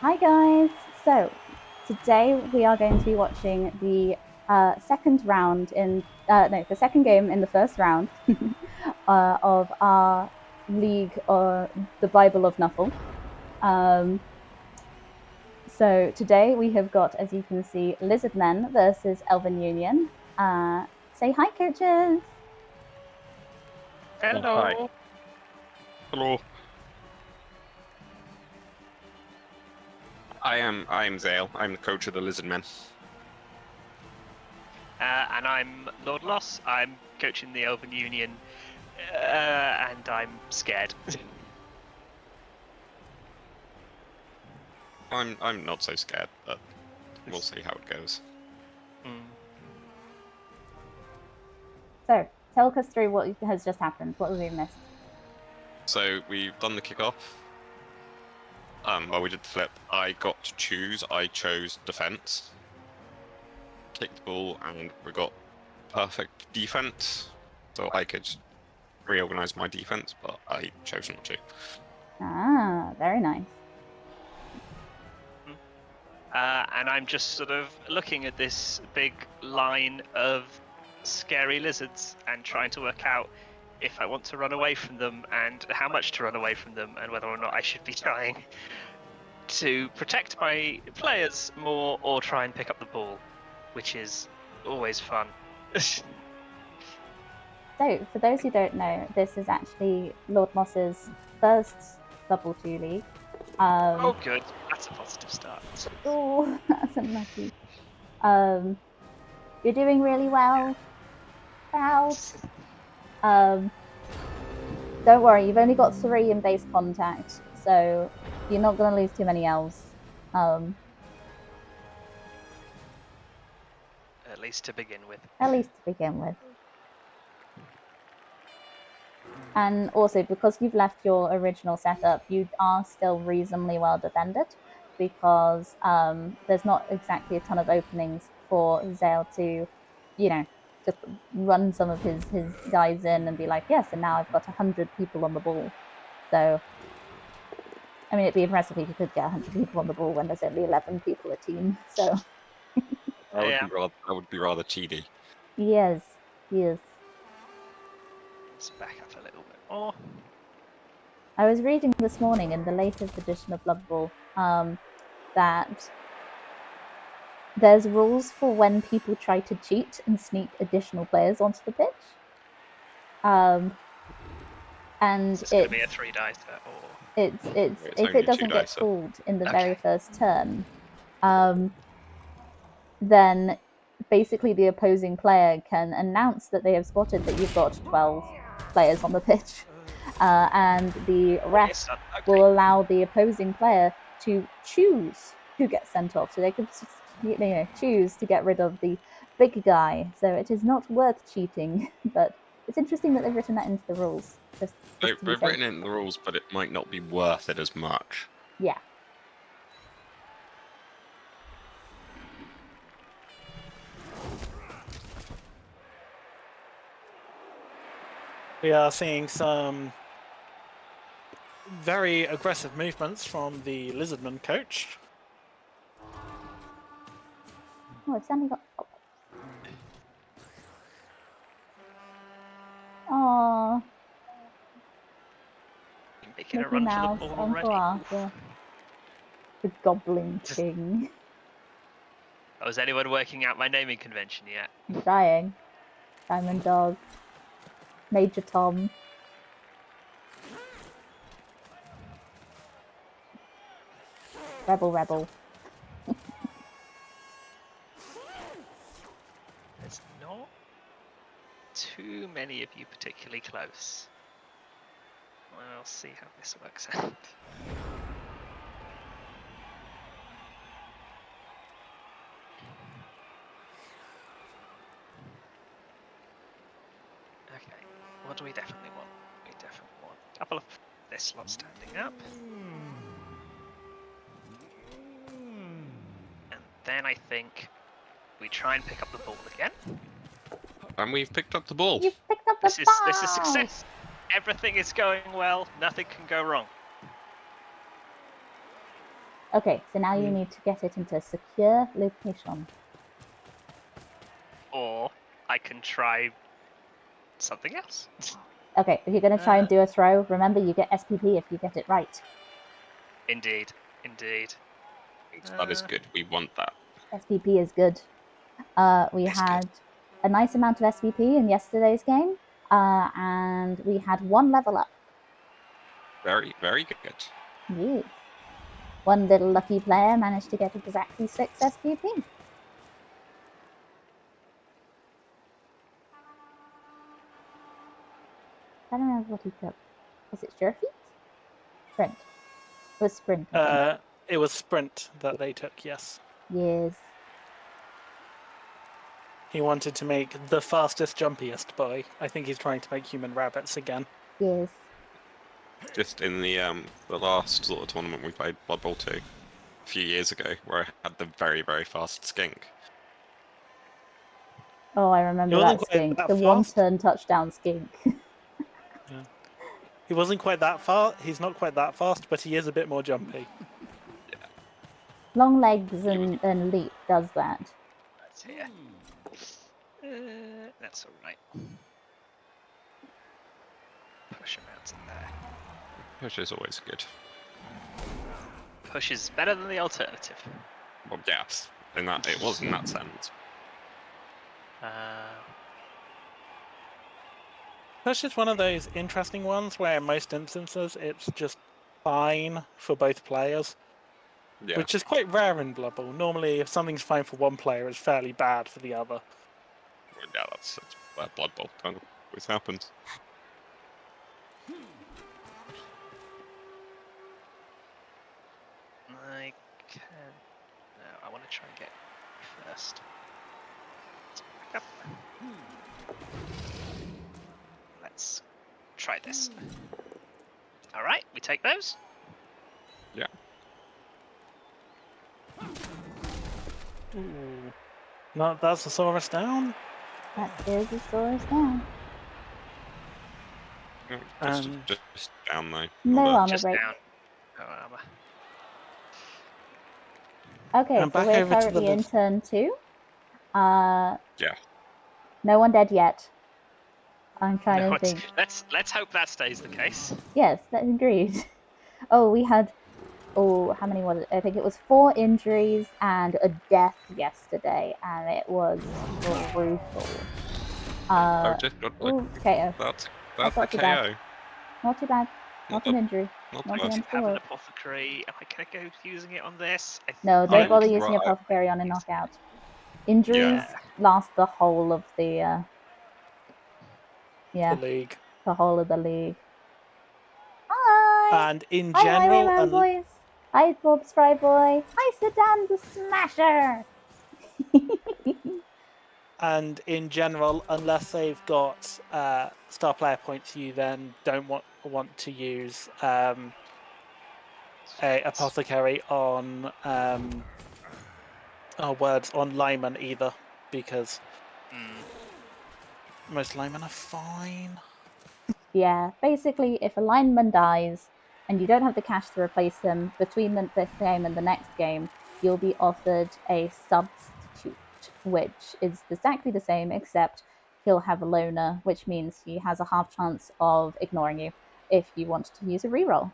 Hi guys! So today we are going to be watching the second round the second game in the first round of our league, the Bible of Nuffle. So today we have got, as you can see, Lizardmen versus Elven Union. Say hi, coaches! Hello. Hi. Hello. I am Zale. I'm the coach of the lizardmen. And I'm LordLoss. I'm coaching the Elven Union, and I'm scared. I'm not so scared, but we'll see how it goes. So talk us through what has just happened. What have we missed? So we've done the kickoff. Well, we did the flip. I got to choose. I chose defense. Kicked the ball, and we got perfect defense. So I could reorganize my defense, but I chose not to. Ah, very nice. And I'm just sort of looking at this big line of scary lizards and trying to work out if I want to run away from them and how much to run away from them and whether or not I should be trying to protect my players more or try and pick up the ball, which is always fun. So, for those who don't know, this is actually Lord Moss's first Double 2 league. Oh, good. That's a positive start. Oh, that's unlucky. You're doing really well. Proud. Don't worry, you've only got 3 in base contact, so you're not going to lose too many elves. At least to begin with. At least to begin with. And also, because you've left your original setup, you are still reasonably well defended, because there's not exactly a ton of openings for Zale to, just run some of his guys in and be like, yes, and now I've got 100 people on the ball. So, I mean, it'd be impressive if you could get 100 people on the ball when there's only 11 people a team. So, That would be rather cheaty. yes. Let's back up a little bit more. I was reading this morning in the latest edition of BloodBowl that there's rules for when people try to cheat and sneak additional players onto the pitch. And It's going to be a 3-dice or it's if it doesn't get called in the very first turn, then basically the opposing player can announce that they have spotted that you've got 12 players on the pitch, and the ref will allow the opposing player to choose who gets sent off. So they could choose to get rid of the big guy. So it is not worth cheating, but it's interesting that they've written that into the rules. They've written it in the rules, but it might not be worth it as much. Yeah. We are seeing some very aggressive movements from the Lizardman coach. Oh, it's only got. Oh. Making Mickey a run Mouse for the ball on already. for Arthur. The Goblin King. Oh, is anyone working out my naming convention yet? I'm trying. Diamond Dog. Major Tom. Rebel. There's not too many of you particularly close. We'll see how this works out. Okay, what do we definitely want? We definitely want a couple of this slot standing up. And then I think we try and pick up the ball again. And we've picked up the ball. You've picked up the ball! This is success! Everything is going well, nothing can go wrong. Okay, so now you need to get it into a secure location. Or I can try something else. Okay, if you're going to try and do a throw, remember you get SPP if you get it right. Indeed, indeed. That is good. We want that. SPP is good. We It's had good. a nice amount of SPP in yesterday's game, and we had 1 level up. Very, very good. Yes. One little lucky player managed to get exactly 6 SPP. I don't remember what he took. Was it Sure Feet? Sprint. It was Sprint, I think. It was Sprint that they took, yes. Yes. He wanted to make the fastest, jumpiest boy. I think he's trying to make human rabbits again. Yes. Just in the last sort of tournament we played, Blood Bowl 2, a few years ago, where I had the very, very fast skink. Oh, I remember that skink. The one-turn touchdown skink. Yeah. He wasn't quite that fast. He's not quite that fast, but he is a bit more jumpy. Yeah. Long legs and leap does that. That's here. That's alright. Push him out in there. Which is always good. Push is better than the alternative. Well, yes, in that it was in that sense. Push is one of those interesting ones where in most instances it's just fine for both players. Yeah. Which is quite rare in Blood Bowl. Normally, if something's fine for one player, it's fairly bad for the other. Well, yeah, that's where Blood Bowl kind of always happens. I can. No, I want to try and get first. Let's back up. Let's try this. Alright, we take those. Yeah. Ooh. No, that's the Saurus down. That is a Saurus down. Just down though. No armor Just break. down. No armor. Okay, And so back we're over to the currently in left. turn 2. Yeah. No one dead yet. I'm trying to think. Let's hope that stays the case. Yes, that's agreed. Oh, we had. Oh, how many was it? I think it was 4 injuries and a death yesterday, and it was brutal. Ooh, KO. That's That's a not too KO. bad. Not too bad. Not an injury. Not Not bad. an Have an untoward. apothecary. Am I gonna go using it on this? No, don't bother using Right. apothecary on a knockout. Injuries Yeah. last the whole of the The league. the whole of the league. Hi! And in Hi, general, Highwayman boys! Hi, Bob Spry Boy! Hi, Sedan the Smasher! and in general, unless they've got star player points, you then don't want to use a apothecary on on linemen either, because most linemen are fine. Yeah, basically, if a lineman dies and you don't have the cash to replace him between this game and the next game, you'll be offered a substitute, which is exactly the same, except he'll have a loner, which means he has a half chance of ignoring you if you want to use a reroll.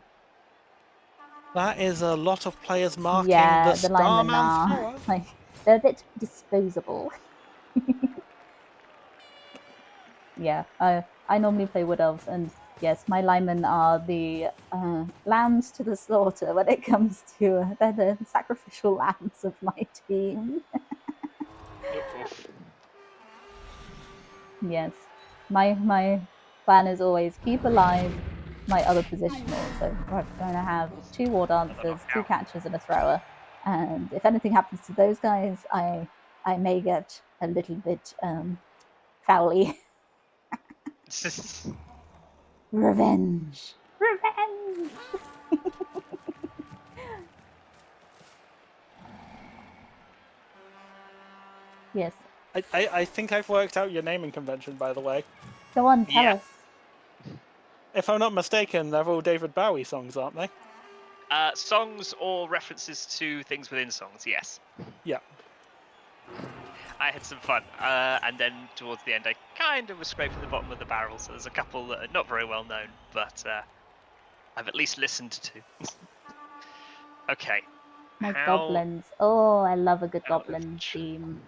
That is a lot of players marking Yeah, the the linemen Starman are forward. like they're a bit disposable. Yeah, I normally play Wood Elves, and yes, my linemen are the lambs to the slaughter when it comes to they're the sacrificial lambs of my team. Yes, my plan is always keep alive my other positionals. So we're going to have 2 war dancers, 2 catchers, and a thrower. And if anything happens to those guys, I may get a little bit foully. Revenge! Revenge! Yes. I think I've worked out your naming convention, by the way. Go on, tell us. If I'm not mistaken, they're all David Bowie songs, aren't they? Songs or references to things within songs, yes. Yeah. I had some fun. And then towards the end, I kind of was scraping the bottom of the barrel, so there's a couple that are not very well known, but I've at least listened to. Okay. My How... goblins. Oh, I love a good Oh, goblin that's theme.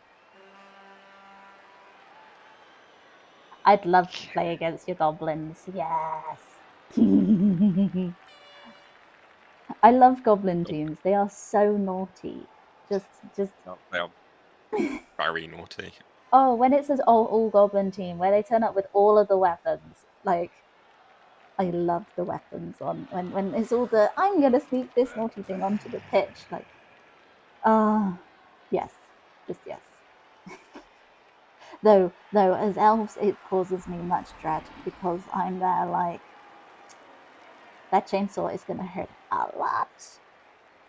I'd love to play against your goblins. Yes. I love goblin teams. They are so naughty. Just. They are very naughty. Oh, when it says all goblin team, where they turn up with all of the weapons, like I love the weapons on when it's all the I'm gonna sneak this naughty thing onto the pitch, like yes, just yes. though as elves it causes me much dread because I'm there like that chainsaw is gonna hurt a lot.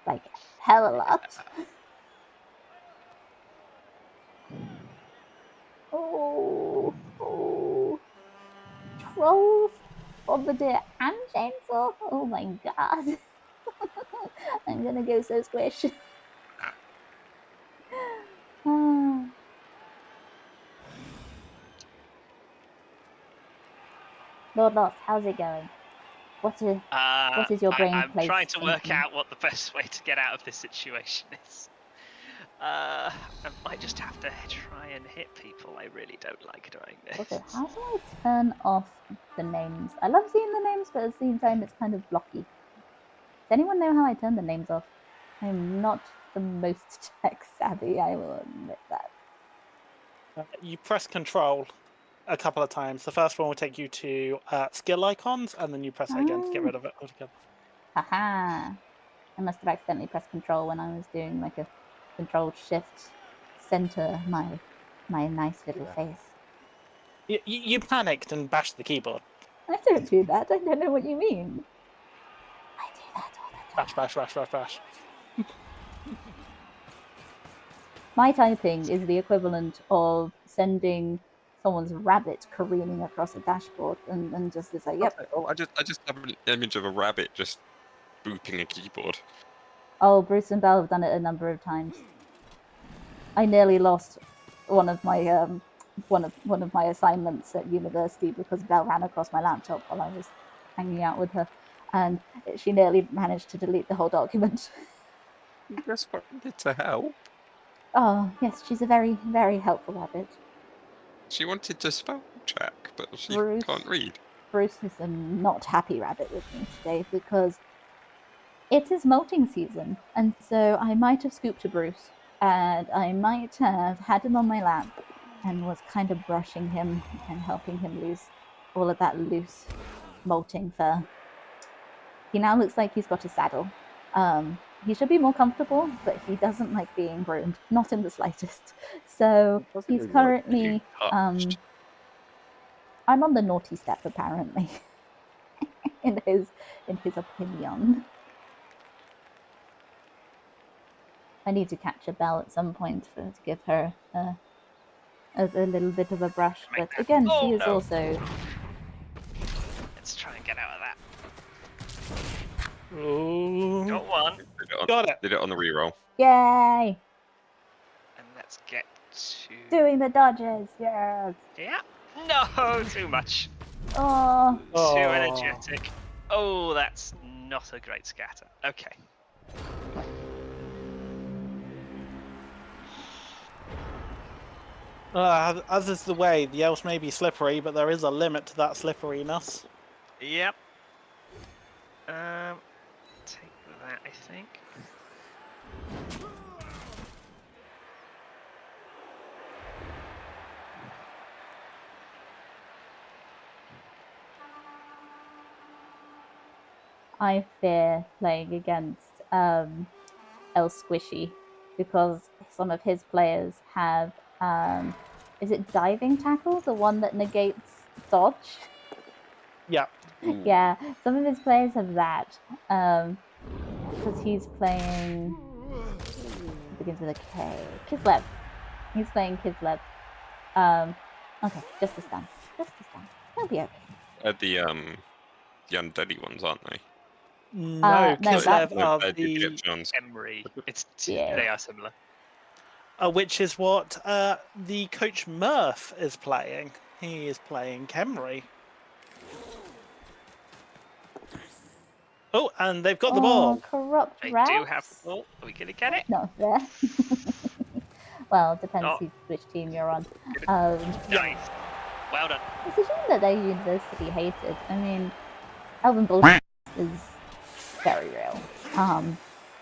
Like hell a lot. Oh, trolls, bombardier, and chainsaw. Oh my god. I'm gonna go so squish. LordLoss, how's it going? What is your brain I'm place trying to work thinking? out what the best way to get out of this situation is. I might just have to try and hit people. I really don't like doing this. Also, how do I turn off the names? I love seeing the names, but at the same time, it's kind of blocky. Does anyone know how I turn the names off? I'm not the most tech savvy, I will admit that. You press Control a couple of times. The first one will take you to skill icons, and then you press it again to get rid of it altogether. Haha. I must have accidentally pressed Control when I was doing like a Control-Shift center my nice little face. You panicked and bashed the keyboard. I don't do that. I don't know what you mean. I do that all the time. Bash, bash, bash, bash, bash. My typing is the equivalent of sending someone's rabbit careening across a dashboard and just it's like, yep. Oh, I just have an image of a rabbit just booping a keyboard. Oh, Bruce and Belle have done it a number of times. I nearly lost one of my one of my assignments at university because Belle ran across my laptop while I was hanging out with her, and she nearly managed to delete the whole document. You just wanted to help. Oh yes, she's a very very helpful rabbit. She wanted to spell check, but she Bruce, can't read. Bruce is a not happy rabbit with me today because it is molting season, and so I might have scooped a Bruce, and I might have had him on my lap and was kind of brushing him and helping him lose all of that loose molting fur. He now looks like he's got a saddle. He should be more comfortable, but he doesn't like being groomed, not in the slightest. So he's currently. I'm on the naughty step apparently, in his opinion. I need to catch a Belle at some point to give her a little bit of a brush. But again, she is also. Let's try and get out of that. Ooh. Got one. Got it. Did it on the reroll. Yay! And let's get to... Doing the dodges, yes! Yeah. No, too much. Oh. Too energetic. Oh, that's not a great scatter. Okay. As is the way, the elves may be slippery, but there is a limit to that slipperiness. Yep. Take that, I think. I fear playing against El Squishy because some of his players have is it diving tackle, the one that negates dodge? Yeah. Ooh. Yeah, some of his players have that because he's playing. It begins with a K. Kislev. He's playing Kislev. Okay, just a stun. Just a stun. He'll be okay. The undeady ones, aren't they? No, no, Kislev that's- are they're the Egyptians. Emery. Yeah. They are similar. which is what the coach Murph is playing. He is playing Kemri. Oh, and they've got the ball. Corrupt They Rex? do have the ball. Are we gonna get it? Not fair. Well, it depends Not- which team you're on. Nice. Well done. It's a shame that their university hated. I mean, elven bull is very real.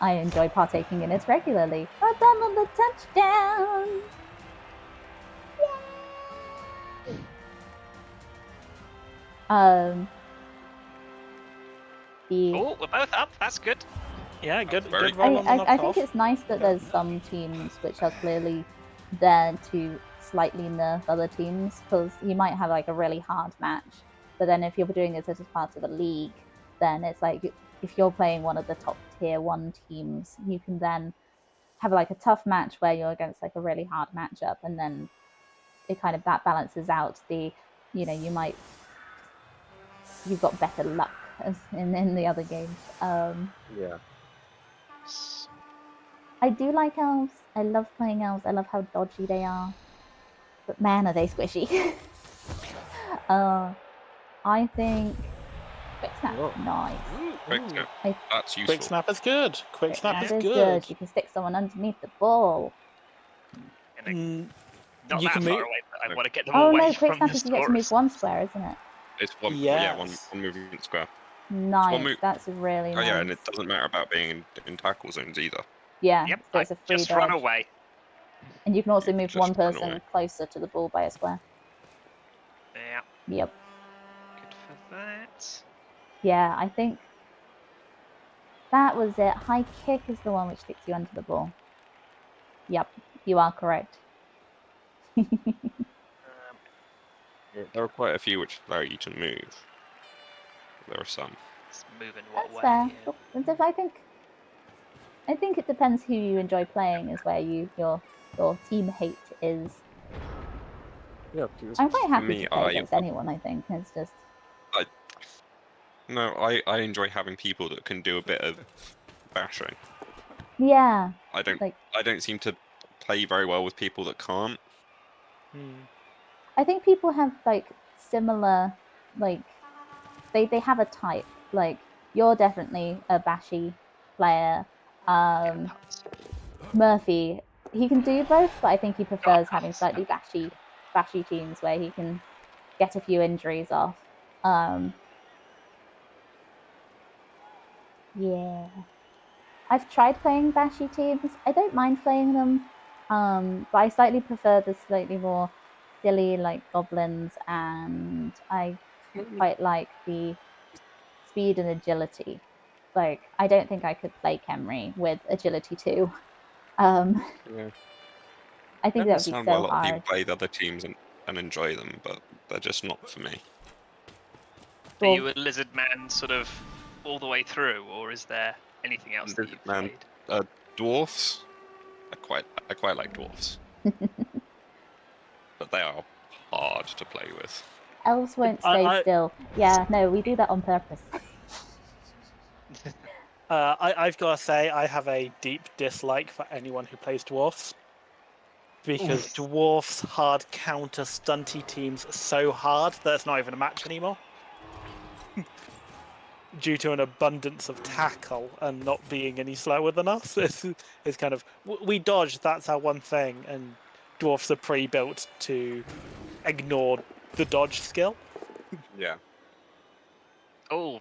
I enjoy partaking in it regularly. But I'm on the touchdown! Yay! Oh, we're both up. That's good. Yeah, good Very roll on the I think knockoff. it's nice that there's some teams which are clearly there to slightly nerf other teams, because you might have like a really hard match, but then if you're doing it as part of a league, then it's like if you're playing one of the top tier 1 teams, you can then have like a tough match where you're against like a really hard matchup, and then it kind of that balances out the, you know, you've got better luck as in the other games. Yeah. I do like elves. I love playing elves. I love how dodgy they are. But man, are they squishy. I think quick snap, Whoa. nice. Quick snap. That's useful. Quick snap is good. Quick snap is is good. You can stick someone underneath the ball. Mm, Not You that can far move- away, but I want to get them Oh away no, quick from snap the is you get to move Saurus. one square, isn't it? It's one. Yes. Yeah, one movement square. Nice. move- That's really Oh nice. yeah, and it doesn't matter about being in tackle zones either. Yeah, Yep, so it's a free just dodge. run away. And you can also You move just one run person away. closer to the ball by a square. Yeah, Yep. good for that. Yeah, I think that was it. High kick is the one which sticks you under the ball. Yep, you are correct. There are quite a few which allow you to move. There are some. It's moving what That's way? fair. Yeah. I think it depends who you enjoy playing, is where your team hate is. Yeah, I'm quite happy me, to play against anyone. I think it's just I enjoy having people that can do a bit of bashing. yeah. I Like don't seem to play very well with people that can't. I think people have like similar like they have a type. Like you're definitely a bashy player. Murphy, he can do both, but I think he prefers having slightly bashy teams where he can get a few injuries off. Yeah. I've tried playing bashy teams. I don't mind playing them, but I slightly prefer the slightly more silly like goblins, and I quite like the speed and agility. Like I don't think I could play Kemri with agility 2. Yeah. I think that would be understand why a so lot of people hard. play the other teams and enjoy them, but they're just not for me. Are you a lizard man sort of all the way through, or is there anything else that Lizard you've man. played? Dwarfs. I quite like dwarfs, but they are hard to play with. Elves won't stay still. Yeah, no, we do that on purpose. I've got to say, I have a deep dislike for anyone who plays dwarfs. Because dwarfs hard counter stunty teams so hard that it's not even a match anymore. Due to an abundance of tackle and not being any slower than us. It's kind of, we dodge, that's our one thing, and dwarfs are pre-built to ignore the dodge skill. Yeah. Oh,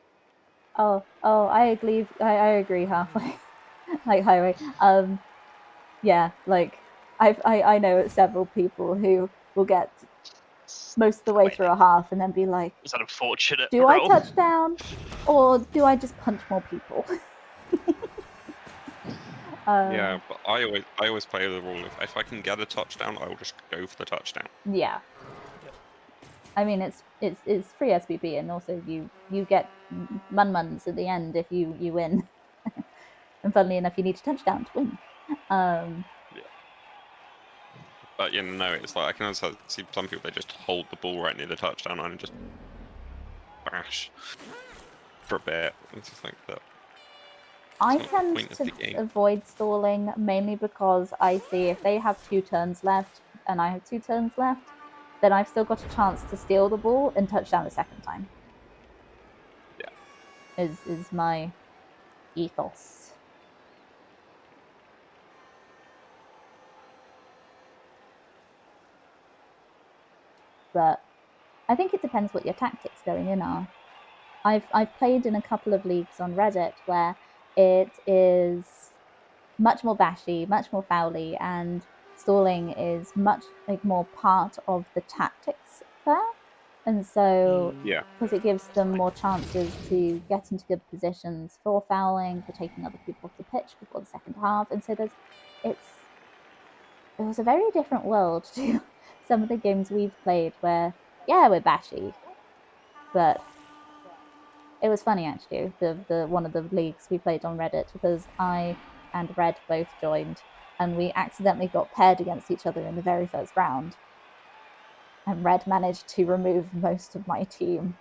I agree halfway. Like highway. Yeah, like I know several people who will get most of the way through a half and then be like, it's an unfortunate do I roll. touch down or do I just punch more people? Yeah, but I always play the rule if I can get a touchdown, I will just go for the touchdown. Yeah. I mean, it's free SPP, and also you get muns at the end if you win. And funnily enough, you need a touchdown to win. But you know, it's like I can also see some people, they just hold the ball right near the touchdown line and just bash for a bit. It's just like that. I It's not the tend point of to the game. avoid stalling mainly because I see if they have 2 turns left and I have 2 turns left, then I've still got a chance to steal the ball and touch down the second time. Yeah. Is my ethos. But I think it depends what your tactics going in are. I've played in a couple of leagues on Reddit where it is much more bashy, much more fouly, and stalling is much like more part of the tactics there. And so, Yeah. because it gives them more chances to get into good positions for fouling, for taking other people off the pitch before the second half. And so it was a very different world to some of the games we've played where, yeah, we're bashy, but it was funny actually. The one of the leagues we played on Reddit because I and Red both joined, and we accidentally got paired against each other in the very first round. And Red managed to remove most of my team.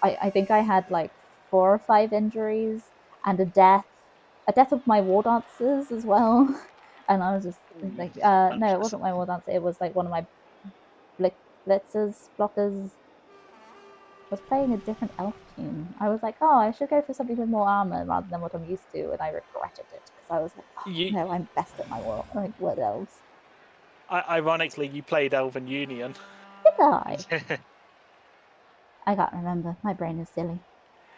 I think I had like 4 or 5 injuries and a death of my war dancers as well. And I was just like, no, it wasn't my war dancer. It was like one of my blitzers, blockers. Was playing a different elf team. I was like, oh, I should go for something with more armor rather than what I'm used to, and I regretted it because I was like, oh no, I'm best at my wood elves. Ironically, you played Elven Union. Did I? I can't remember. My brain is silly.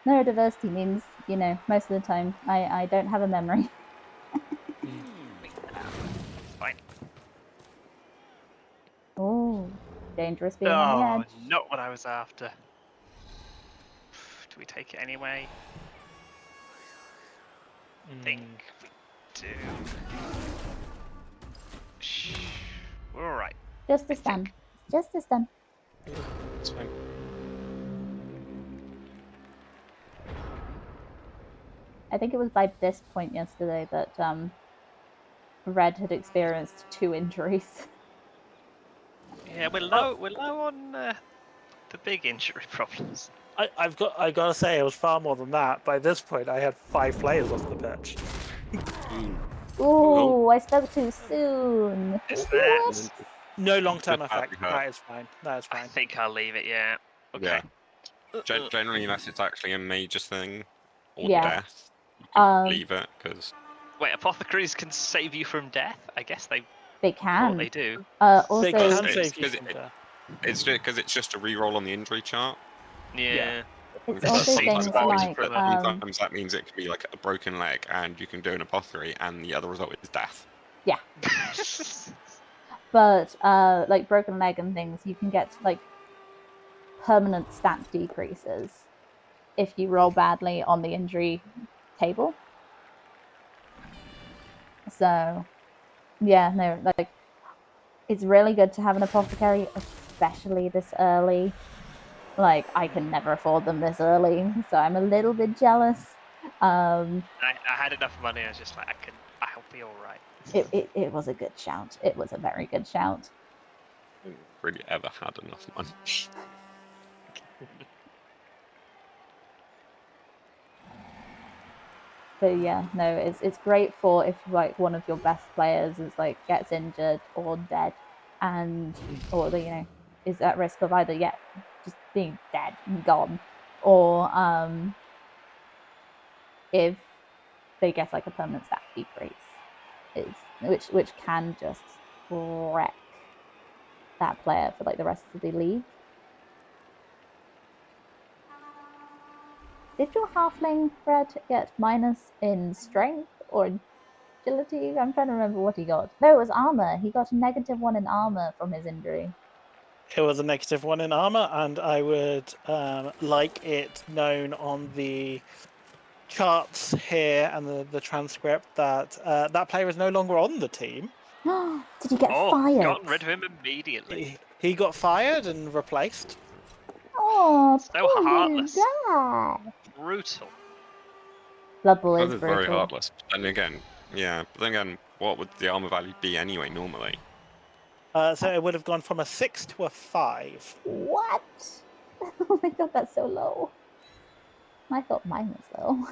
Neurodiversity means, most of the time I don't have a memory. Fine. Oh, dangerous being on the Oh, edge. not what I was after. Do we take it anyway? I think we do. Shh. We're all right. Just a I stun. think. Just a stun. It's fine. I think it was by this point yesterday that Red had experienced 2 injuries. Yeah, we're low. We're low on the big injury problems. I gotta say, it was far more than that. By this point, I had 5 players off the pitch. Ooh, I spoke too soon. Is that? What? No long-term Just effect. badly hurt. That is fine. That is I fine. think I'll leave it. Yeah. Okay. Yeah. Generally, unless it's actually a major thing or Yeah. death, you can Um, leave it because Wait, apothecaries can save you from death? I guess they They thought can. they do. Also, They Well, can it's save you 'cause from death. it's just a reroll on the injury chart. Yeah. it's It also seems things wise like from a- sometimes that means it can be like a broken leg, and you can do an apothecary, and the other result is death. but like broken leg and things, you can get like permanent stat decreases if you roll badly on the injury table. So yeah, no, like it's really good to have an apothecary, especially this early. Like I can never afford them this early, so I'm a little bit jealous. I had enough money. I was just like, I'll be all right. It was a good shout. It was a very good shout. I haven't really ever had enough money. But yeah, no, it's great for if like one of your best players is like gets injured or dead, and or is at risk of either just being dead and gone, or if they get like a permanent stat decrease, is which can just wreck that player for like the rest of the league. Did your halfling Red get minus in strength or agility? I'm trying to remember what he got. No, it was armor. He got a -1 in armor from his injury. It was a -1 in armor, and I would like it known on the charts here and the transcript that that player is no longer on the team. Did he get Oh, fired? gotten rid of him immediately. He got fired and replaced. Oh, So poor little heartless. guy. Brutal. Blood Bowl That is is very brutal. heartless. And again, yeah, but then again, what would the armor value be anyway normally? So it would have gone from a 6 to a 5. What? Oh my god, that's so low. I thought mine was low.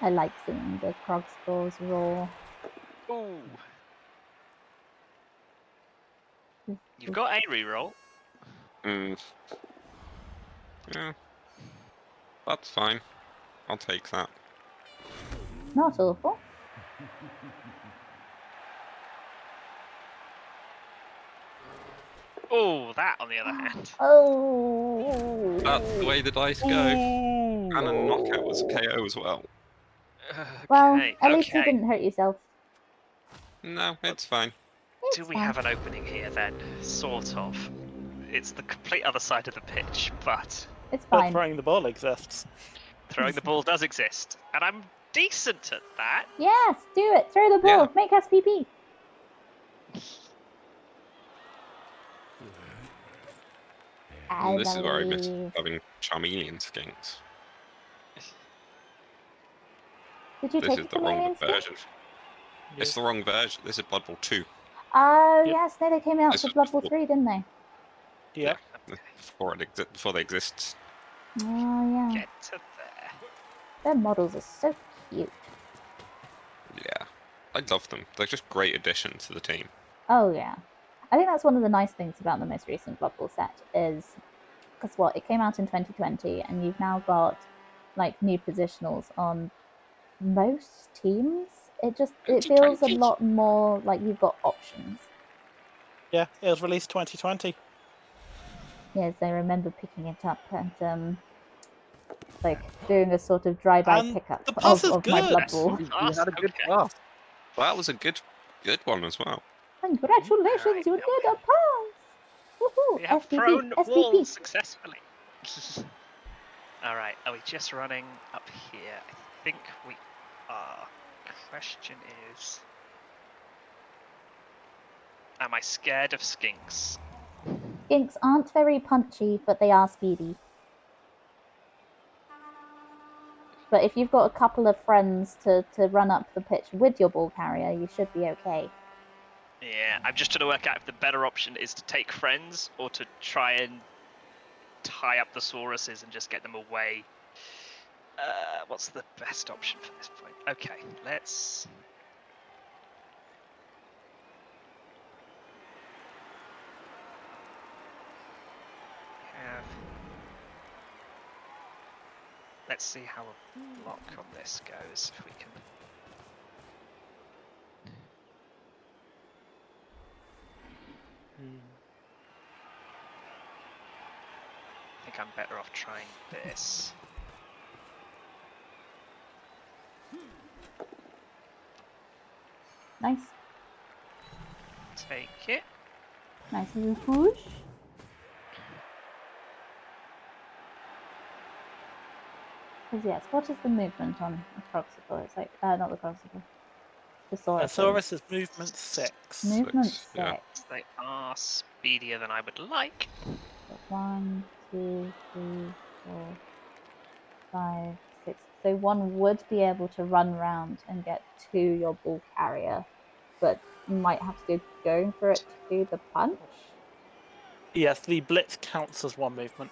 I like seeing the Krog spores roar. Ooh. This- You've got a reroll. Mm. Yeah. That's fine. I'll take that. Not awful. Oh, that on the other hand. Oh. That's the way the dice go. Ooh. And a knockout was a KO as well. Well, Okay, at least you okay. didn't hurt yourself. No, it's fine. It's Do we fine. have an opening here then? Sort of. It's the complete other side of the pitch, but It's But fine. throwing the ball exists. throwing the ball does exist, and I'm decent at that. Yes, do it. Throw the ball. Yeah. Make us PP. I This is where I miss believe. having Charmeleon skinks. Did you This take is a the wrong chameleon skin? version. It's the wrong version. This is Blood Bowl 2. Oh, Yep. yes. No, they came out This for was Blood Bowl before- 3, didn't they? Yep. Before they exist. Oh, yeah. Get to there. Their models are so cute. Yeah. I love them. They're just great addition to the team. Oh, yeah. I think that's one of the nice things about the most recent Blood Bowl set is, because what, it came out in 2020 and you've now got like new positionals on most teams. It feels a 2020? lot more like you've got options. Yeah, it was released 2020. Yes, I remember picking it up and like doing a sort of drive-by And pickup the pass is of my good. Blood Bowl. You Fast, had a good okay. pass. That was a good one as well. Congratulations, Alright, you now did a pass! Woohoo! We have SPP, thrown SPP. walls successfully. Alright, are we just running up here? I think we are. Question is, am I scared of skinks? Skinks aren't very punchy, but they are speedy. But if you've got a couple of friends to run up the pitch with your ball carrier, you should be okay. Yeah, I'm just trying to work out if the better option is to take friends or to try and tie up the Sauruses and just get them away. What's the best option for this point? Okay, let's... Let's see how a block on this goes, if we can... I think I'm better off trying this. Nice. Take it. Nice little push. Because yes, what is the movement on a Croxicle? It's like, not the Croxicle. The Saurus. Saurus is movement 6. Movement 6. yeah. They are speedier than I would like. So 1, 2, 3, 4, 5, 6. So one would be able to run round and get to your ball carrier, but might have to go for it to do the punch. Yes, the blitz counts as one movement.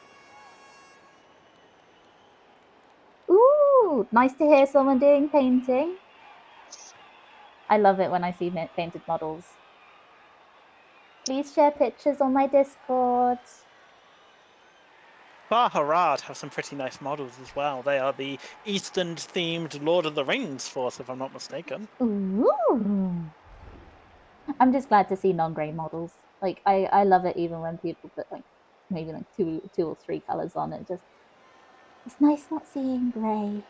Ooh, nice to hear someone doing painting. I love it when I see painted models. Please share pictures on my Discord. Baharad have some pretty nice models as well. They are the Eastern-themed Lord of the Rings force, if I'm not mistaken. Ooh. I'm just glad to see non-grey models. Like I love it even when people put like maybe like two or three colors on it. Just it's nice not seeing grey.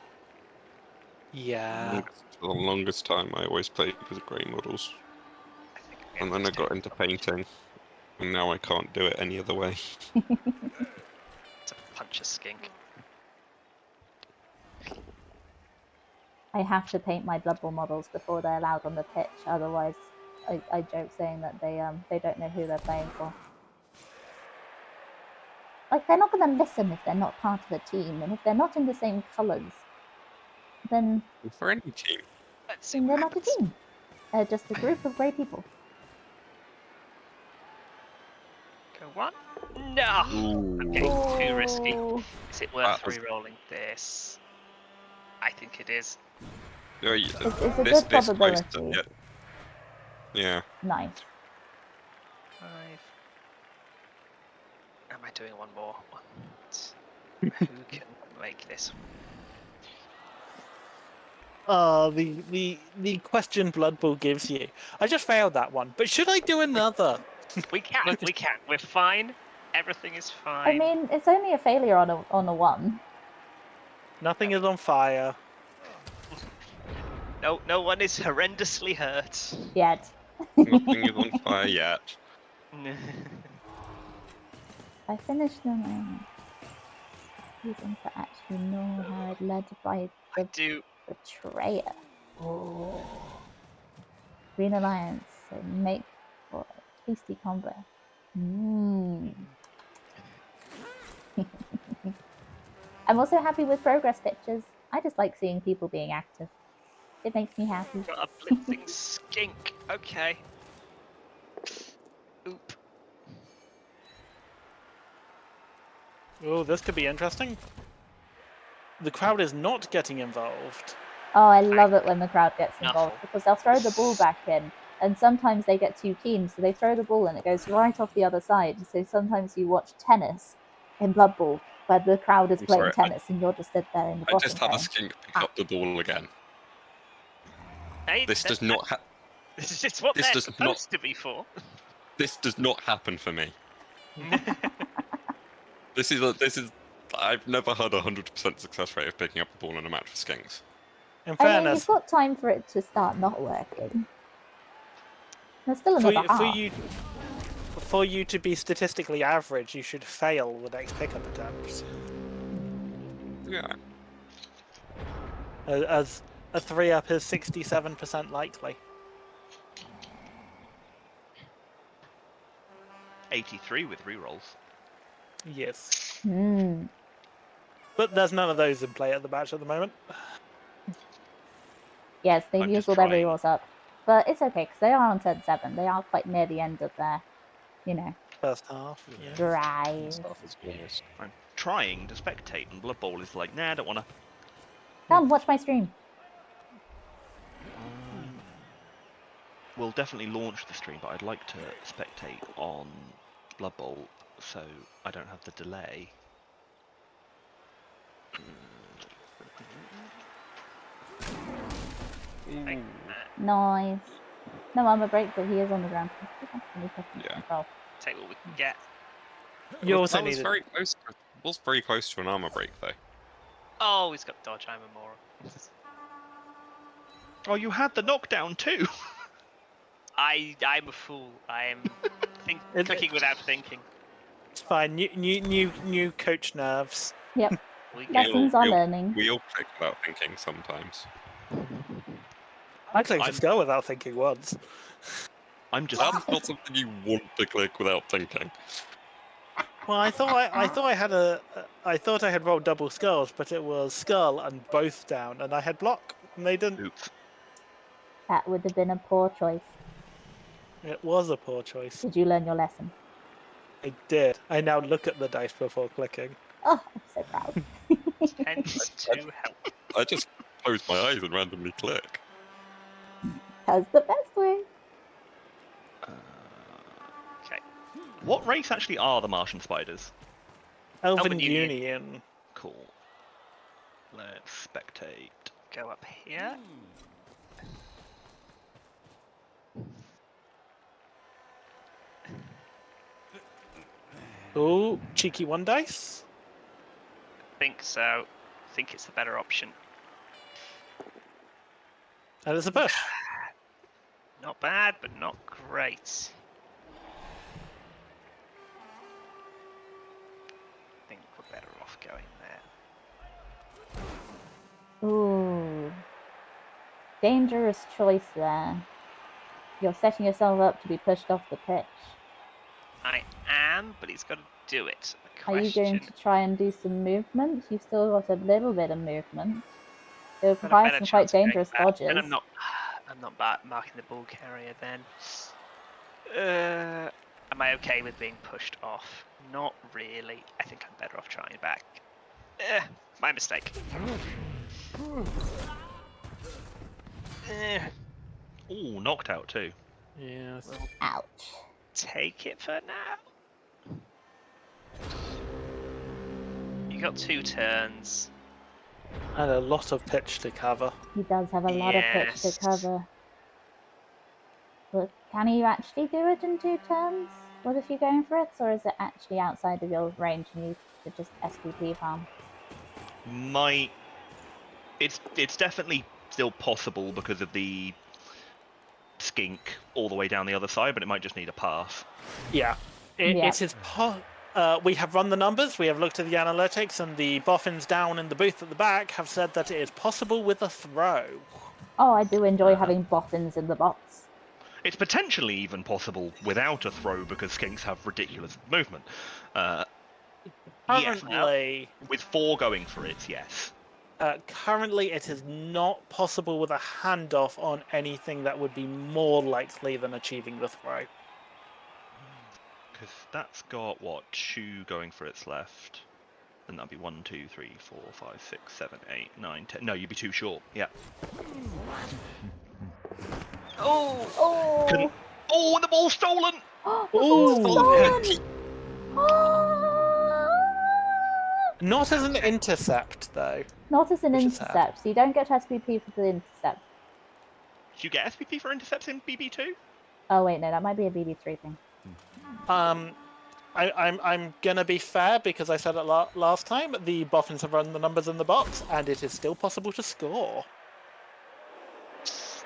Yeah. For the longest time, I always played with grey models. I think I'm And then I got into painting. And now I can't do it any other way. to punch a skink. I have to paint my Blood Bowl models before they're allowed on the pitch. Otherwise, I joke saying that they don't know who they're playing for. Like they're not going to listen if they're not part of a team, and if they're not in the same colours, then For any team. Let's see they're what not a happens. team. They're just a group of grey people. Go one. No! I'm getting too risky. Oh. Is it worth That was- re-rolling this? I think it is. It's a good probability. Yeah. Nice. 5. Am I doing one more? Who can make this? The question Blood Bowl gives you. I just failed that one, but should I do another? We can. We can. We're fine. Everything is fine. I mean, it's only a failure on a 1. Nothing is on fire. No one is horrendously hurt. Yet. Nothing is on fire yet. I finished them. Reason to actually know how it led by I the do. betrayer. Oh. Green Alliance, so make for a tasty combo. I'm also happy with progress pictures. I just like seeing people being active. It makes me happy. Got a blitzing skink. Okay. Oop. Oh, this could be interesting. The crowd is not getting involved. Oh, I love it when the crowd gets involved Nuffle. because they'll throw the ball back in, and sometimes they get too keen, so they throw the ball and it goes right off the other side. So sometimes you watch tennis in Blood Bowl where the crowd is I'm playing sorry, tennis and you're just stood there in the I bottom. just had a going, skink pick up the ball again. Hey, This does not This is what this they're does not- supposed to be for. This does not happen for me. This is I've never had 100% success rate of picking up the ball in a match with skinks. In I mean, fairness, you've got time for it to start not working. There's still another half. for you to be statistically average, you should fail the next pickup attempt. Yeah. As a 3-up is 67% likely. 83 with rerolls. Yes. But there's none of those in play at the match at the moment. Yes, they've I'm used just all their trying. rerolls up. But it's okay, because they are on turn 7. They are quite near the end of their, First half. Yeah. drive. Stuff is almost. I'm trying to spectate, and Blood Bowl is like, nah, I don't want to. Come, watch my stream. We'll definitely launch the stream, but I'd like to spectate on Blood Bowl so I don't have the delay. Nice. No armor break, but he is on the ground. Yeah. Control. Take what we can get. You also That was need very close. Was very close to an armor break though. Oh, he's got dodge armor more. Oh, you had the knockdown too! I'm a fool. I am clicking without thinking. It's fine. New coach nerves. Yep. We get Lessons are learning. We all click without thinking sometimes. I clicked a skull without thinking once. I'm just. That's not something you want to click without thinking. Well, I thought I had rolled double skulls, but it was skull and both down, and I had block, and they didn't. Oops. That would have been a poor choice. It was a poor choice. Did you learn your lesson? I did. I now look at the dice before clicking. Oh, I'm so proud. tends to help. I just close my eyes and randomly click. That's the best way. Okay. What race actually are the Martian spiders? Elven Union. Union. Cool. Let's spectate. Go up here. Oh, cheeky one dice. Think so. I think it's the better option. And it's a push. Not bad, but not great. I think we're better off going there. Ooh. Dangerous choice there. You're setting yourself up to be pushed off the pitch. I am, but he's got to do it. Are you going to try and do some movement? You've still got a little bit of movement. It would require some quite dangerous dodges. And I'm not marking the ball carrier then. Am I okay with being pushed off? Not really. I think I'm better off trying back. My mistake. Ooh, knocked out too. Yes. Ouch. Take it for now. You got 2 turns. And a lot of pitch to cover. He does have a lot of pitch to Yes. cover. But can you actually do it in 2 turns with a few going for it, or is it actually outside of your range and you should just SPP farm? It's definitely still possible because of the skink all the way down the other side, but it might just need a pass. Yeah. It is we have run the numbers, we have looked at the analytics, and the boffins down in the booth at the back have said that it is possible with a throw. Oh, I do enjoy having boffins in the box. It's potentially even possible without a throw because skinks have ridiculous movement. Yes, Currently, with 4 going for it, yes. currently it is not possible with a handoff on anything that would be more likely than achieving the throw. Because that's got, what, 2 going for its left. And that'd be 1, 2, 3, 4, 5, 6, 7, 8, 9, 10. No, you'd be too short. Yeah. Oh! Oh, and the ball's stolen! The ball's Ooh. stolen! Ah! Not as an intercept, though. Not as an Which is sad. intercept, so you don't get SPP for the intercept. Do you get SPP for intercepts in BB2? Oh wait, no, that might be a BB3 thing. I'm gonna be fair because I said it last time. The boffins have run the numbers in the box, and it is still possible to score.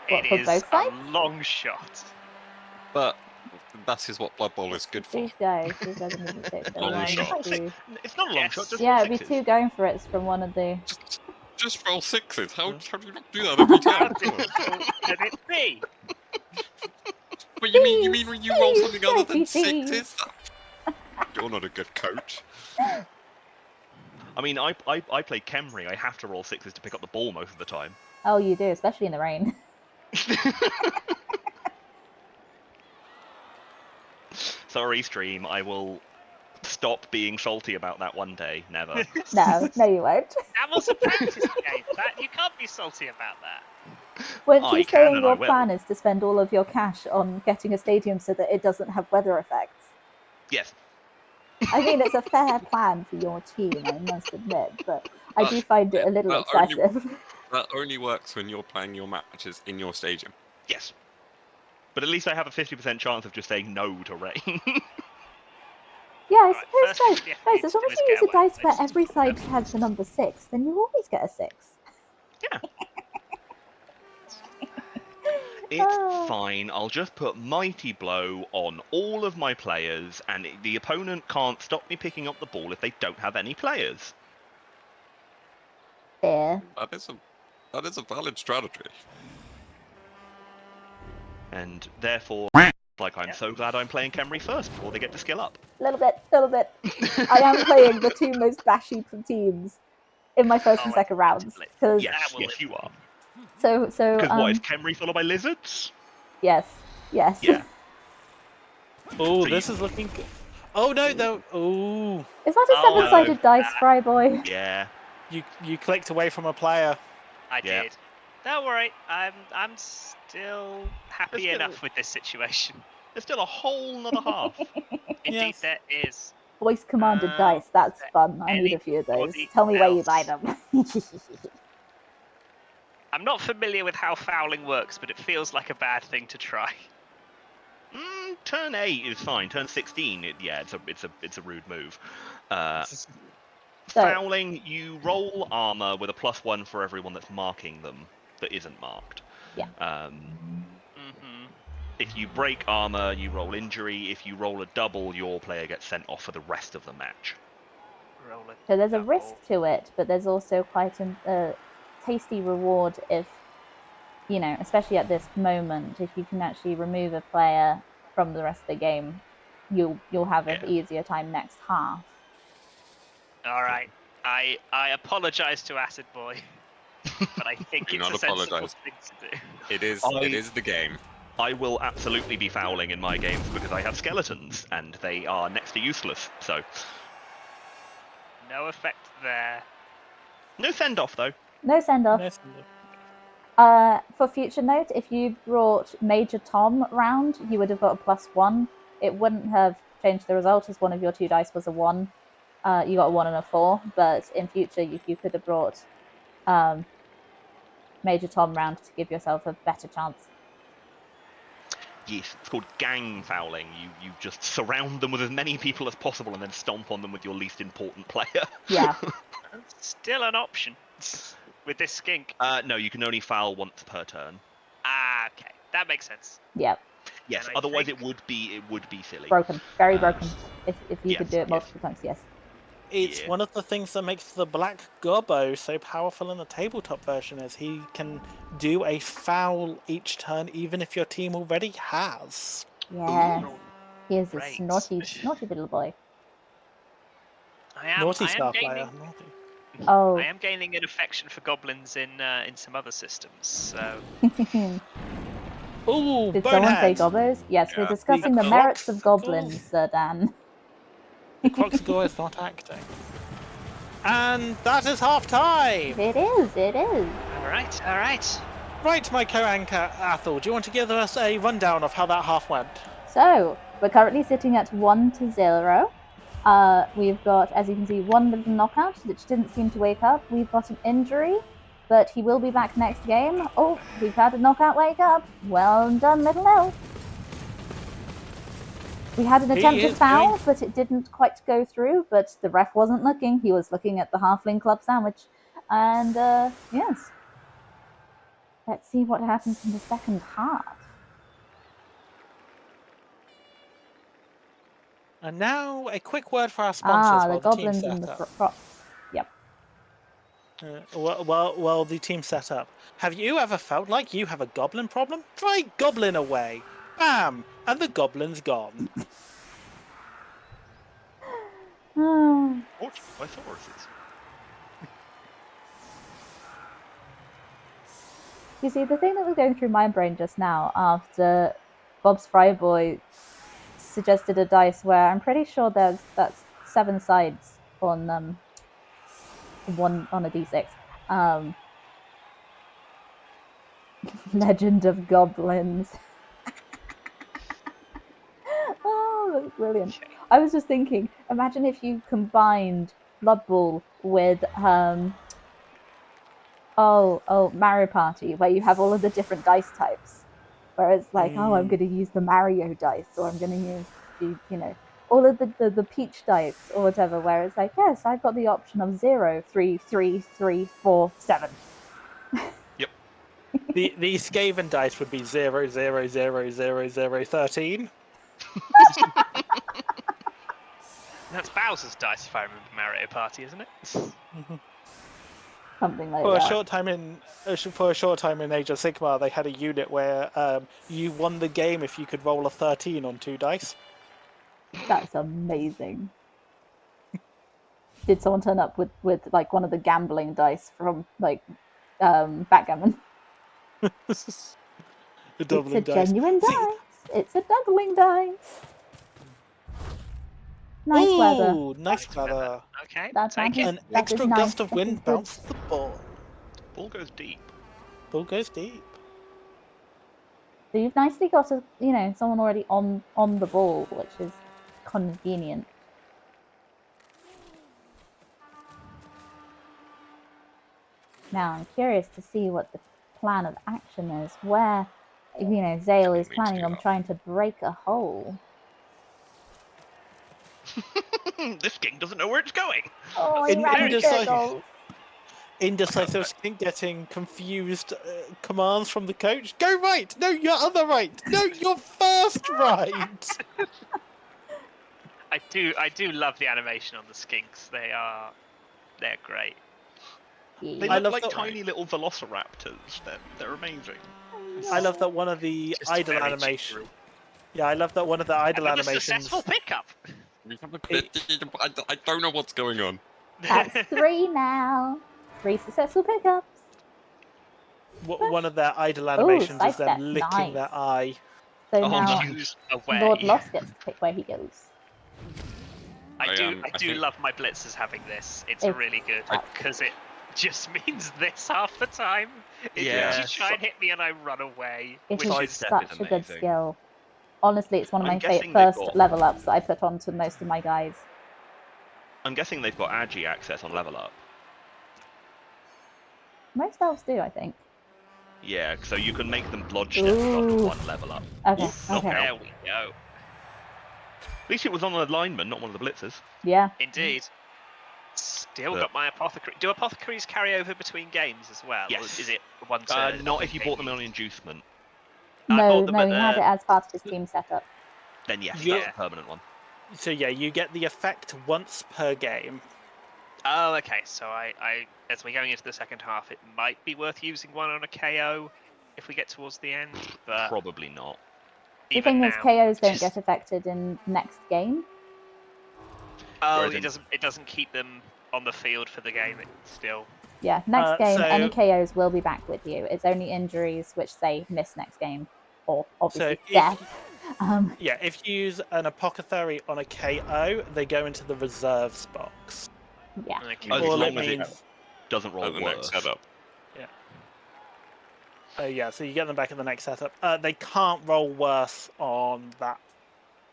What, It for is both a sides? long shot. But that is what Blood Bowl is good for. These guys, these guys are moving six. So Long one, shot. two. It's not a long Yes. shot, just Yeah, roll it'd be sixes. 2 going for it from one of the. Just roll 6s. How do you not do that every How time? difficult can it be? But you mean Thieves, when you roll thieves, something other than thieves. 6s? You're not a good coach. I mean, I play Kemri. I have to roll 6s to pick up the ball most of the time. Oh, you do, especially in the rain. Sorry, stream. I will stop being salty about that one day. Never. No, no, you won't. That was a practice game. You can't be salty about that. Weren't I you can saying and I your will. plan is to spend all of your cash on getting a stadium so that it doesn't have weather effects? Yes. I mean, it's a fair plan for your team, I must admit, but I do find it a little that excessive. That only works when you're playing your matches in your stadium. Yes. But at least I have a 50% chance of just saying no to rain. Yeah, I Right, first suppose, thing guys, we as long need as to you do use is a get away. dice where Let's every just side put has the number 6, then you always get a 6. Yeah. It's Ah. fine. I'll just put Mighty Blow on all of my players, and the opponent can't stop me picking up the ball if they don't have any players. Fair. That is a valid strategy. And therefore, like, I'm so glad I'm playing Kemri first before they get to skill up. Little bit. I am playing the 2 most bashy teams in my first and second rounds. Because Yes, you are. so Because what, is Kemri followed by lizards? yes. Yeah. Oh, So this is looking good. Oh no, though. Oh, Is that a Oh, 7-sided dice, Fry Boy? Yeah. you clicked away from a player. I Yeah. did. Don't worry, I'm still happy Let's enough with this situation. There's still a whole nother half. Indeed, Yes. there is. Voice commanded dice. That's fun. I need a few of those. Anybody Tell me where you else? buy them. I'm not familiar with how fouling works, but it feels like a bad thing to try. Turn 8 is fine. Turn 16, it's a rude move. Fouling, you roll armor with a +1 for everyone that's marking them that isn't marked. Yeah. If you break armor, you roll injury. If you roll a double, your player gets sent off for the rest of the match. So there's a risk to it, but there's also quite a tasty reward if, you know, especially at this moment, if you can actually remove a player from the rest of the game, you'll have an easier time next half. All right. I apologize to Acid Boy, but I think Do it's not a sensible apologize. thing to do. It is the game. I will absolutely be fouling in my games because I have skeletons and they are next to useless. So No effect there. no send off though. No send off. Nice. For future note, if you brought Major Tom round, you would have got a +1. It wouldn't have changed the result as one of your 2 dice was a 1. You got a 1 and a 4, but in future you could have brought Major Tom round to give yourself a better chance. Yes, it's called gang fouling. You just surround them with as many people as possible and then stomp on them with your least important player. Yeah. Still an option with this skink. No, you can only foul once per turn. Ah, okay, that makes sense. Yep. Yes, And I otherwise think- it would be silly. Broken. Very broken. If you could yes, do it yes. multiple times, yes. It's Yeah. one of the things that makes the Black Gobbo so powerful in the tabletop version is he can do a foul each turn even if your team already has. Yes. He is a Great. snotty little boy. Naughty I am star gaining. player. Naughty. Oh. I am gaining an affection for goblins in some other systems. So Ooh, Did someone say bonehead! gobbos? Yes, we're Yeah. discussing the merits of goblins, Sir Dan. The Croxagore is not acting. And that is half time! It is. all right. Right, my co-anchor Athel, do you want to give us a rundown of how that half went? So, we're currently sitting at 1-0. We've got, as you can see, one little knockout, which didn't seem to wake up. We've got an injury, but he will be back next game. Oh, we've had a knockout wake up. Well done, little elf. We had an attempted foul, but it didn't quite go through. But the ref wasn't looking. He was looking at the halfling club sandwich. And, yes. Let's see what happens in the second half. And now, a quick word for our sponsors The while the goblins team and set the up. props. Yep. Well, the team set up. Have you ever felt like you have a goblin problem? Try Goblin Away. Bam! And the goblin's gone. Tortured by Thauruses. You see, the thing that was going through my brain just now after Bob's Fryboy suggested a dice where I'm pretty sure that's 7 sides on one on a d6. Legend of Goblins. Oh, that's brilliant. Okay. I was just thinking, imagine if you combined BloodBowl with Mario Party, where you have all of the different dice types. Where it's like, I'm going to use the Mario dice, or I'm going to use all of the Peach dice or whatever. Where it's like, yes, I've got the option of 0, 3, 3, 3, 4, 7. Yep. The Skaven dice would be 0, 0, 0, 0, 0, 13. That's Bowser's dice, if I remember Mario Party, isn't it? Something like For that. a short time in Age of Sigmar, they had a unit where you won the game if you could roll a 13 on 2 dice. That's amazing. Did someone turn up with like one of the gambling dice from like backgammon? It's a It's a genuine dice. It's a doubling dice. Nice weather. Ooh, nice weather. Okay, That take is- it. An That extra is nice. gust of That wind is good. bounced the ball. Ball goes deep. Ball goes deep. So you've nicely got someone already on the ball, which is convenient. Now I'm curious to see what the plan of action is. Where Zale is planning on trying to break a hole. This king doesn't know where it's going. Oh, In- he ran in indecisive. circles. Indecisive Skink getting confused commands from the coach. Go right! No, your other right! No, your first right! I do love the animation on the skinks. They're great. They I look love like that- tiny little velociraptors. They're amazing. I love that one of the Just idle very animation. cheeky. Yeah, I love that one of the idle Another animations. successful pickup. I don't know what's going on. That's 3 now. 3 successful pickups. One of their idle Ooh, animations is sidestep. them licking Nice. their eye. So Oh, now use away. LordLoss gets to pick where he goes. I I do think- love my blitzers having this. It's It's really good tough. because it just means this half the time. It Yeah. means you try and hit me and I run away. It which is is Sidestep such is a good amazing. skill. Honestly, it's one of I'm my guessing they've first got- level ups that I put on to most of my guys. I'm guessing they've got Agi access on level up. Most elves do, I think. Yeah, so you can make them blodge step after Ooh. 1 level up. Okay, Oof, okay. knockout. there we go. At least it was on a lineman, not one of the blitzers. Yeah. Indeed. Still But- got my apothecary. Do apothecaries carry over between games as well? Yes. Or is it one turn? Not if you bought them on inducement. I No, bought them no, at he had the- it as part of his team setup. Then yes, Yeah. that's a permanent one. So yeah, you get the effect once per game. Oh, okay. So I, as we're going into the second half, it might be worth using one on a KO if we get towards the end. But Probably not. The even thing now, is, KOs don't just- get affected in next game. Oh, Whereas it in- doesn't keep them on the field for the game. It's still. Yeah, next game, so- any KOs will be back with you. It's only injuries which say miss next game, or obviously So death. Yeah, if you use an apothecary on a KO, they go into the reserves box. Yeah. Okay. As All long it as it means, doesn't roll At the next worse. setup. yeah, so you get them back in the next setup. They can't roll worse on that.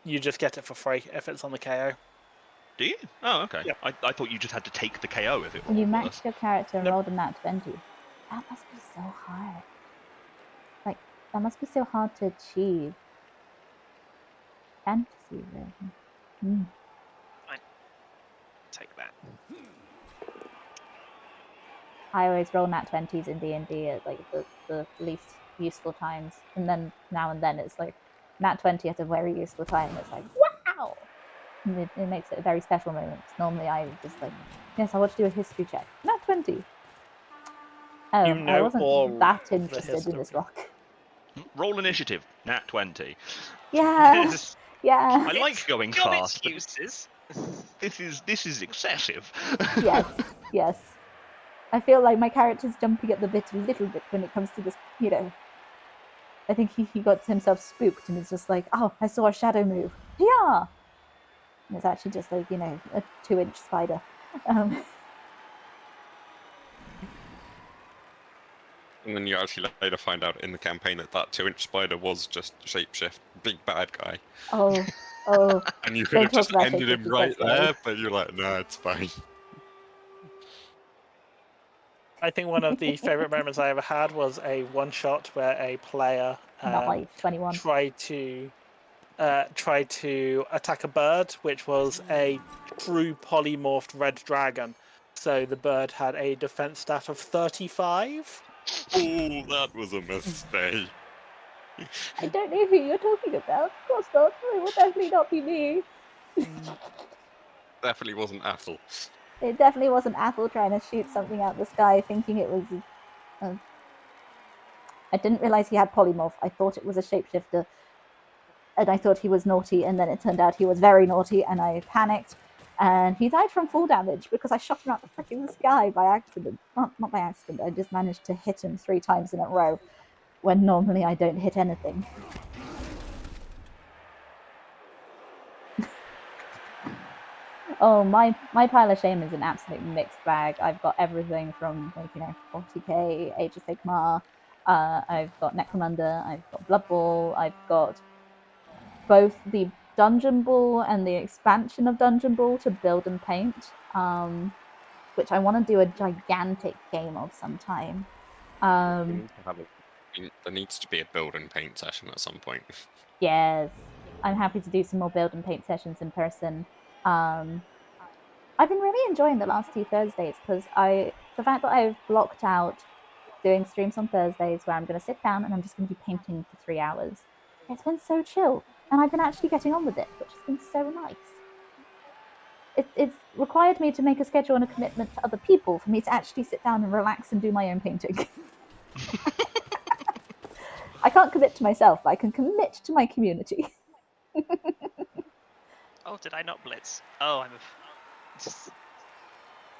You just get it for free if it's on the KO. Do you? Oh, okay. Yeah. I thought you just had to take the KO if it rolled You worse. maxed your character and Nope. rolled a nat 20. That must be so hard. Like, that must be so hard to achieve. Fantasy version. Mm. Take that. I always roll nat 20s in D&D at like the least useful times. And then now and then it's like nat 20 at a very useful time. It's like, wow! And it makes it a very special moment. Because normally I just like, yes, I want to do a history check. Nat 20. Oh, You I know wasn't all that of the interested in this history. rock. Roll initiative, nat 20. Yeah, yeah, I like going Got fast, its but uses. this is excessive. yes, yes. I feel like my character's jumping at the bit a little bit when it comes to this, you know. I think he got himself spooked and is just like, oh, I saw a shadow move. Yeah! And it's actually just like, you know, a 2-inch spider. And then you actually later find out in the campaign that that 2-inch spider was just shapeshift, big bad guy. Oh, And you could Don't have talk just about ended him shapeshifters, right that's scary. there, but you're like, no, it's fine. I think one of the favorite moments I ever had was a one-shot where a player nice, 21. tried to attack a bird, which was a true polymorphed red dragon. So the bird had a defense stat of 35. Oh, that was a mistake. I don't know who you're talking about. Of course not. It would definitely not be me. Definitely wasn't Athel. It definitely wasn't Athel trying to shoot something out the sky thinking it was... I didn't realise he had polymorph. I thought it was a shapeshifter. And I thought he was naughty, and then it turned out he was very naughty, and I panicked. And he died from fall damage because I shot him out the freaking sky by accident. Not by accident, I just managed to hit him 3 times in a row, when normally I don't hit anything. Oh, my pile of shame is an absolute mixed bag. I've got everything from, like, you know, 40k, Age of Sigmar, I've got Necromunda, I've got BloodBowl, I've got both the Dungeon Ball and the expansion of Dungeon Ball to build and paint, which I want to do a gigantic game of sometime. There needs to be a build and paint session at some point. Yes, I'm happy to do some more build and paint sessions in person. I've been really enjoying the last 2 Thursdays because the fact that I've blocked out doing streams on Thursdays where I'm going to sit down and I'm just going to be painting for 3 hours. It's been so chill, and I've been actually getting on with it, which has been so nice. It's required me to make a schedule and a commitment to other people for me to actually sit down and relax and do my own painting. I can't commit to myself, but I can commit to my community. Oh, did I not blitz? Oh, I'm.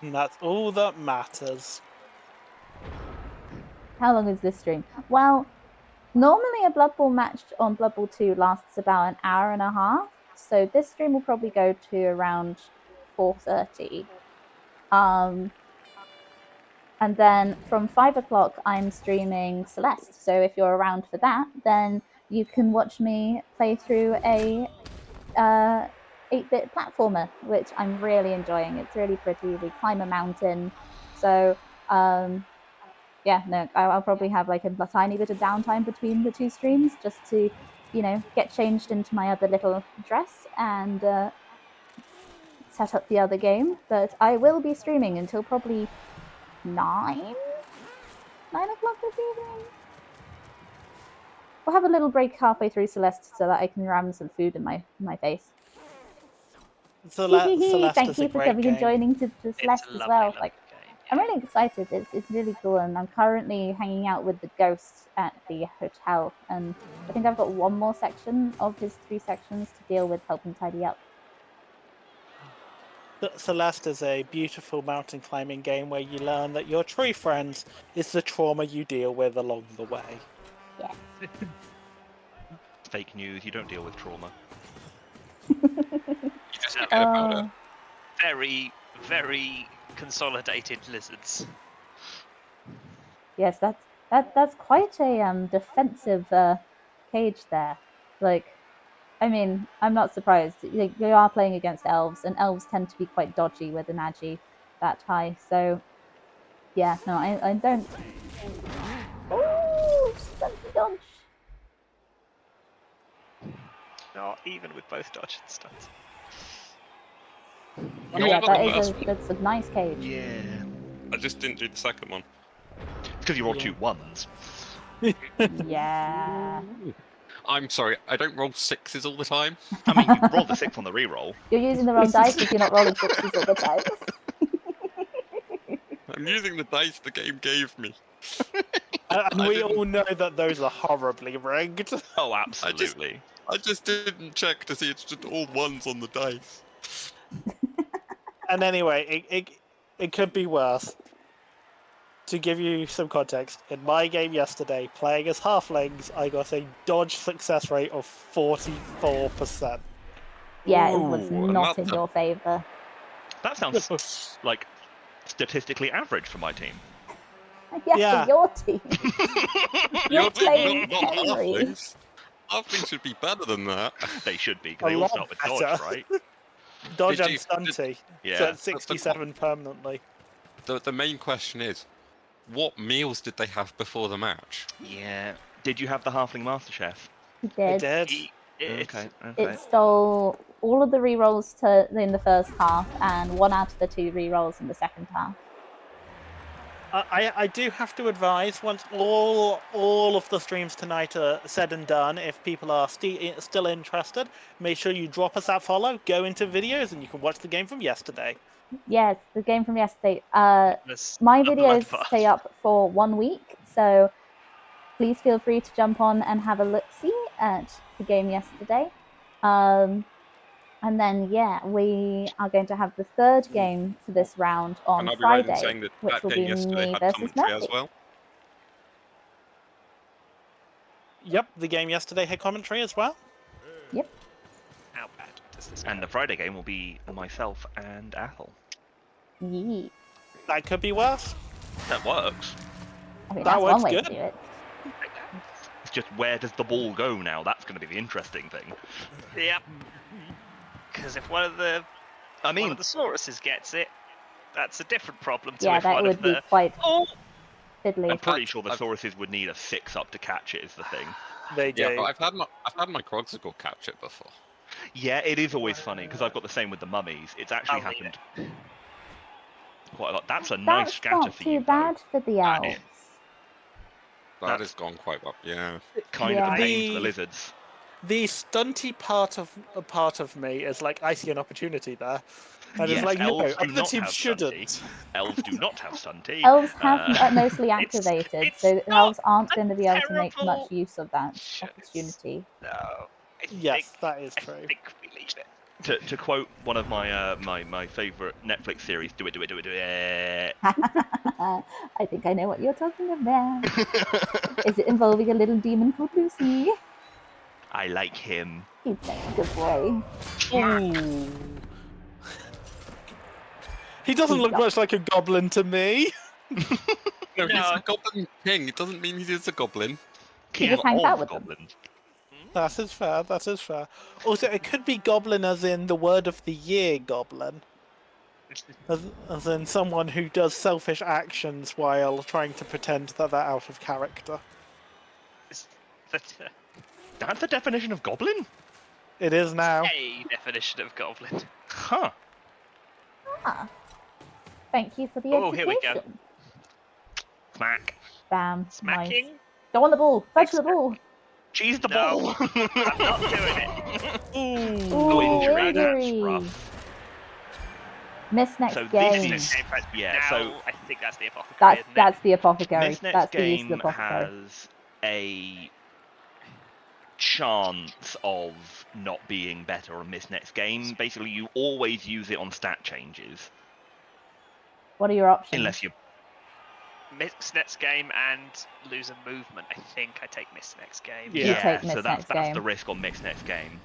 And that's all that matters. How long is this stream? Well, normally a Blood Bowl match on Blood Bowl 2 lasts about an hour and a half, so this stream will probably go to around 4:30. And then from 5 o'clock, I'm streaming Celeste. So if you're around for that, then you can watch me play through a 8-bit platformer, which I'm really enjoying. It's really pretty. We climb a mountain. So yeah, no, I'll probably have like a tiny bit of downtime between the two streams just to, get changed into my other little dress and set up the other game. But I will be streaming until probably 9 o'clock this evening. We'll have a little break halfway through Celeste so that I can ram some food in my face. Celeste Thank is a you for great coming and game. joining to Celeste It's a as lovely, well. lovely Like, game. I'm really excited. It's really cool, and I'm currently hanging out with the ghost at the hotel, and I think I've got one more section of his 3 sections to deal with, helping tidy up. Celeste is a beautiful mountain climbing game where you learn that your true friends is the trauma you deal with along the way. Yeah. Fake news. You don't deal with trauma. You just forget about it. Very, very consolidated lizards. Yes, that's quite a defensive cage there. Like, I mean, I'm not surprised. You are playing against elves, and elves tend to be quite dodgy with an agi that high. So, yeah, no, I don't. Ooh, stunty dodge. Not even with both dodge and stunts. Oh, You yeah, got the that's first a nice cage. Yeah. I just didn't do the second one. Because you rolled Yeah. 2 ones. Yeah. I'm sorry, I don't roll 6s all the time. I mean, you rolled a 6 on the reroll. You're using the wrong dice if you're not rolling 6s all the time. I'm using the dice the game gave me. And I we didn't- all know that those are horribly rigged. Oh, absolutely. I just didn't check to see it's just all 1s on the dice. And anyway, it could be worse. To give you some context, in my game yesterday, playing as halflings, I got a dodge success rate of 44%. Yeah, it was Ooh, and not in that's a- your favour. That sounds like statistically average for my team. Yeah, Yeah. for your team. You're Your team, playing not Henry. halflings. Halflings should be better than that. They should be, A because they all lot start with better. dodge, right? Dodge Did and you- stunty. So Yeah. it's 67 permanently. The main question is, what meals did they have before the match? Yeah. Did you have the Halfling Master Chef? He I did. did. Okay. It stole all of the rerolls in the first half and 1 out of the 2 rerolls in the second half. I do have to advise, once all of the streams tonight are said and done, if people are still interested, make sure you drop us that follow, go into videos, and you can watch the game from yesterday. Yes, the game from yesterday. Was My a videos bloodbath. stay up for 1 week, so please feel free to jump on and have a look-see at the game yesterday. And then, yeah, we are going to have the 3rd game for this round on And I'll be right in Friday, saying that which that will game be yesterday me had versus commentary Murphy. as well. Yep, the game yesterday had commentary as well. Yep. How bad does this And the Friday game will be myself and Athel. Yee. That could be worse. That works. I mean, That that's one works way good. to do it. It's just, where does the ball go now? That's going to be the interesting thing. Yep. Because if one of the Sauruses gets it, that's a different problem to Yeah, if that one would of be the quite oh fiddly. I'm pretty sure the Sauruses would need a 6-up to catch it, is the thing. They do. Yeah, but I've had my Kroxigor catch it before. Yeah, it is always funny, because I've got the same with the mummies. It's actually I'll leave happened quite a lot. That's a nice That's scatter not for too you, though. bad for the That elves. That That's- has gone quite well. Yeah. Kind of Yeah. a pain for the The- lizards. The stunty part of me is like, I see an opportunity there. And Yes, it's like, no, elves do other not teams have shouldn't. stunty. Elves do not have stunty. Elves have mostly it's- activated, it's so not elves aren't a going to be able to make terrible much use of that choice. opportunity. No, I Yes, think, that is I true. think we leave it. To quote one of my my favourite Netflix series, do it. I think I know what you're talking about. Is it involving a little demon called Lucy? I like him. He's such a good boy. He doesn't He's look not. much like a goblin to me. No, he's No. a goblin king. It doesn't mean he is a goblin. He King just hangs of out with them. goblins. That is fair. That is fair. Also, it could be goblin as in the word of the year goblin. As in someone who does selfish actions while trying to pretend that they're out of character. That's the definition of goblin? It is now. A definition of goblin. Huh. Ah. Thank you for the Oh, education. here we go. Smack. Bam. Nice. Smacking? Go on the ball. Fetch the ball. Cheese the No. ball. I'm not doing it. Ooh. Ooh, injury. injury. That's rough. Miss next So game. this is Yeah, yeah. so So I think that's the apothecary, That's isn't it? that's the apothecary. this next That's the use of the game apothecary. has a chance of not being better on miss next game. Basically, you always use it on stat changes, What are your options? unless you. Miss next game and lose a movement. I think I take miss next game. You Yeah, take so miss that's next the game. risk on miss next game.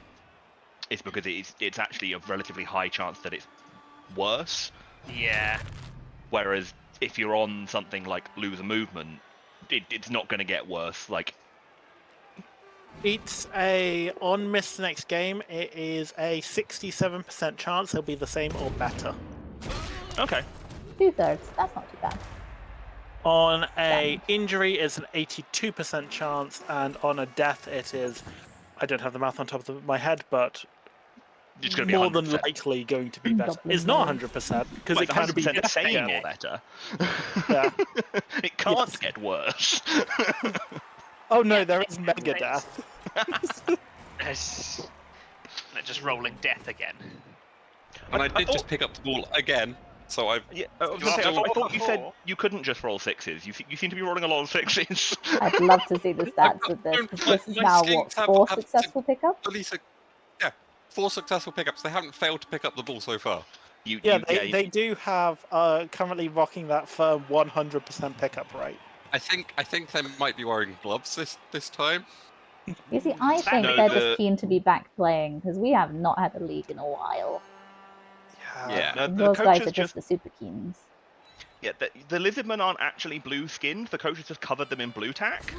It's because it's actually a relatively high chance that it's worse. Yeah. Whereas if you're on something like lose a movement, it's not going to get worse. Like It's on miss next game. It is a 67% chance it'll be the same or better. okay, 2/3. That's not too bad. On a Damage. injury, it's an 82% chance, and on a death, it is. I don't have the math on top of my head, but it's going to be more than 100%. likely going to be better. Goblin It's not mode. 100% because Well, it it's can be 100% same better. or better. Yeah. It can't Yes. get worse. Oh no, Yeah, there is mega it's- death. They're just rolling death again. And I I did thought- just pick up the ball again, so I've. Yeah, I was You gonna say, I have to thought you roll said four. you couldn't just roll sixes. You seem to be rolling a lot of sixes. I'd love to see the stats of this because this is My now skinks what, 4 have successful pickups. at least, yeah, 4 successful pickups. They haven't failed to pick up the ball so far. Yeah, they do have currently rocking that firm 100% pickup rate. I think they might be wearing gloves this time. You see, I think No, they're the- just keen to be back playing because we have not had a league in a while. Yeah. No, the Those guys coaches are just the super keens. Yeah, the lizardmen aren't actually blue skinned. The coaches just covered them in blue tack.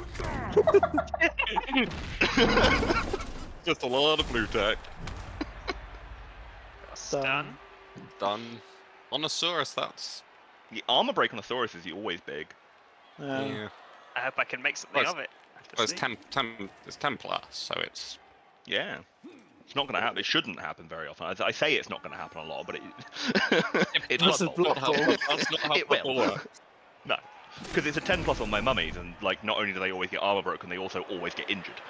Just a lot of blue tack. Got a stun. Done. Onosaurus, that's The armor break on a Saurus is always big. yeah. I hope I can make something Well, of it. I have to Well, it's see. it's 10 plus, so it's Yeah. It's not going to happen. It shouldn't happen very often. I say it's not going to happen a lot, but it This is will. not how that's not how It football will. works. No. Because it's a 10 plus on my mummies, and like not only do they always get armor broken, they also always get injured.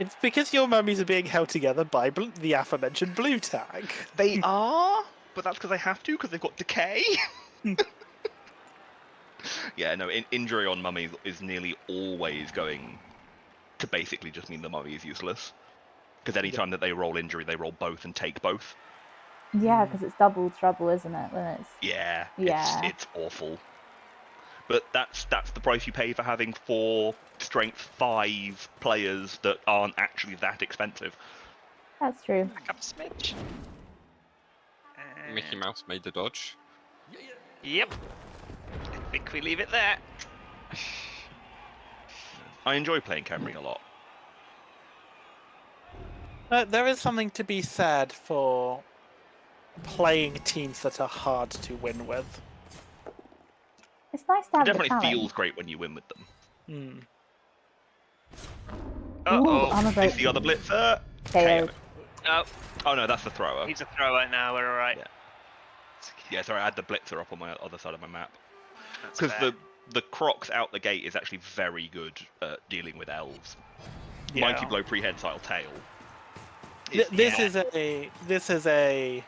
It's because your mummies are being held together by the aforementioned blue tag. They are, but that's because they have to, because they've got decay. Yeah, no, injury on mummies is nearly always going to basically just mean the mummy is useless. Because anytime that they roll injury, they roll both and take both. Yeah, because it's double trouble, isn't it? When it's Yeah, Yeah. it's awful. But that's the price you pay for having 4 strength 5 players that aren't actually that expensive. that's true. Back up a smidge. Mickey Mouse made the dodge. Yep. I think we leave it there. I enjoy playing Camry a lot. There is something to be said for playing teams that are hard to win with. It's nice to It have the definitely challenge. feels great when you win with them. Hmm. Ooh, armor break. It's the other blitzer. KO. Oh, Oh no, that's the thrower. he's a thrower now. We're alright. Yeah. Yeah, sorry, I had the blitzer up on my other side of my map. That's Because fair. the Crocs out the gate is actually very good at dealing with elves. Yeah. Mighty Blow prehensile tail. This is a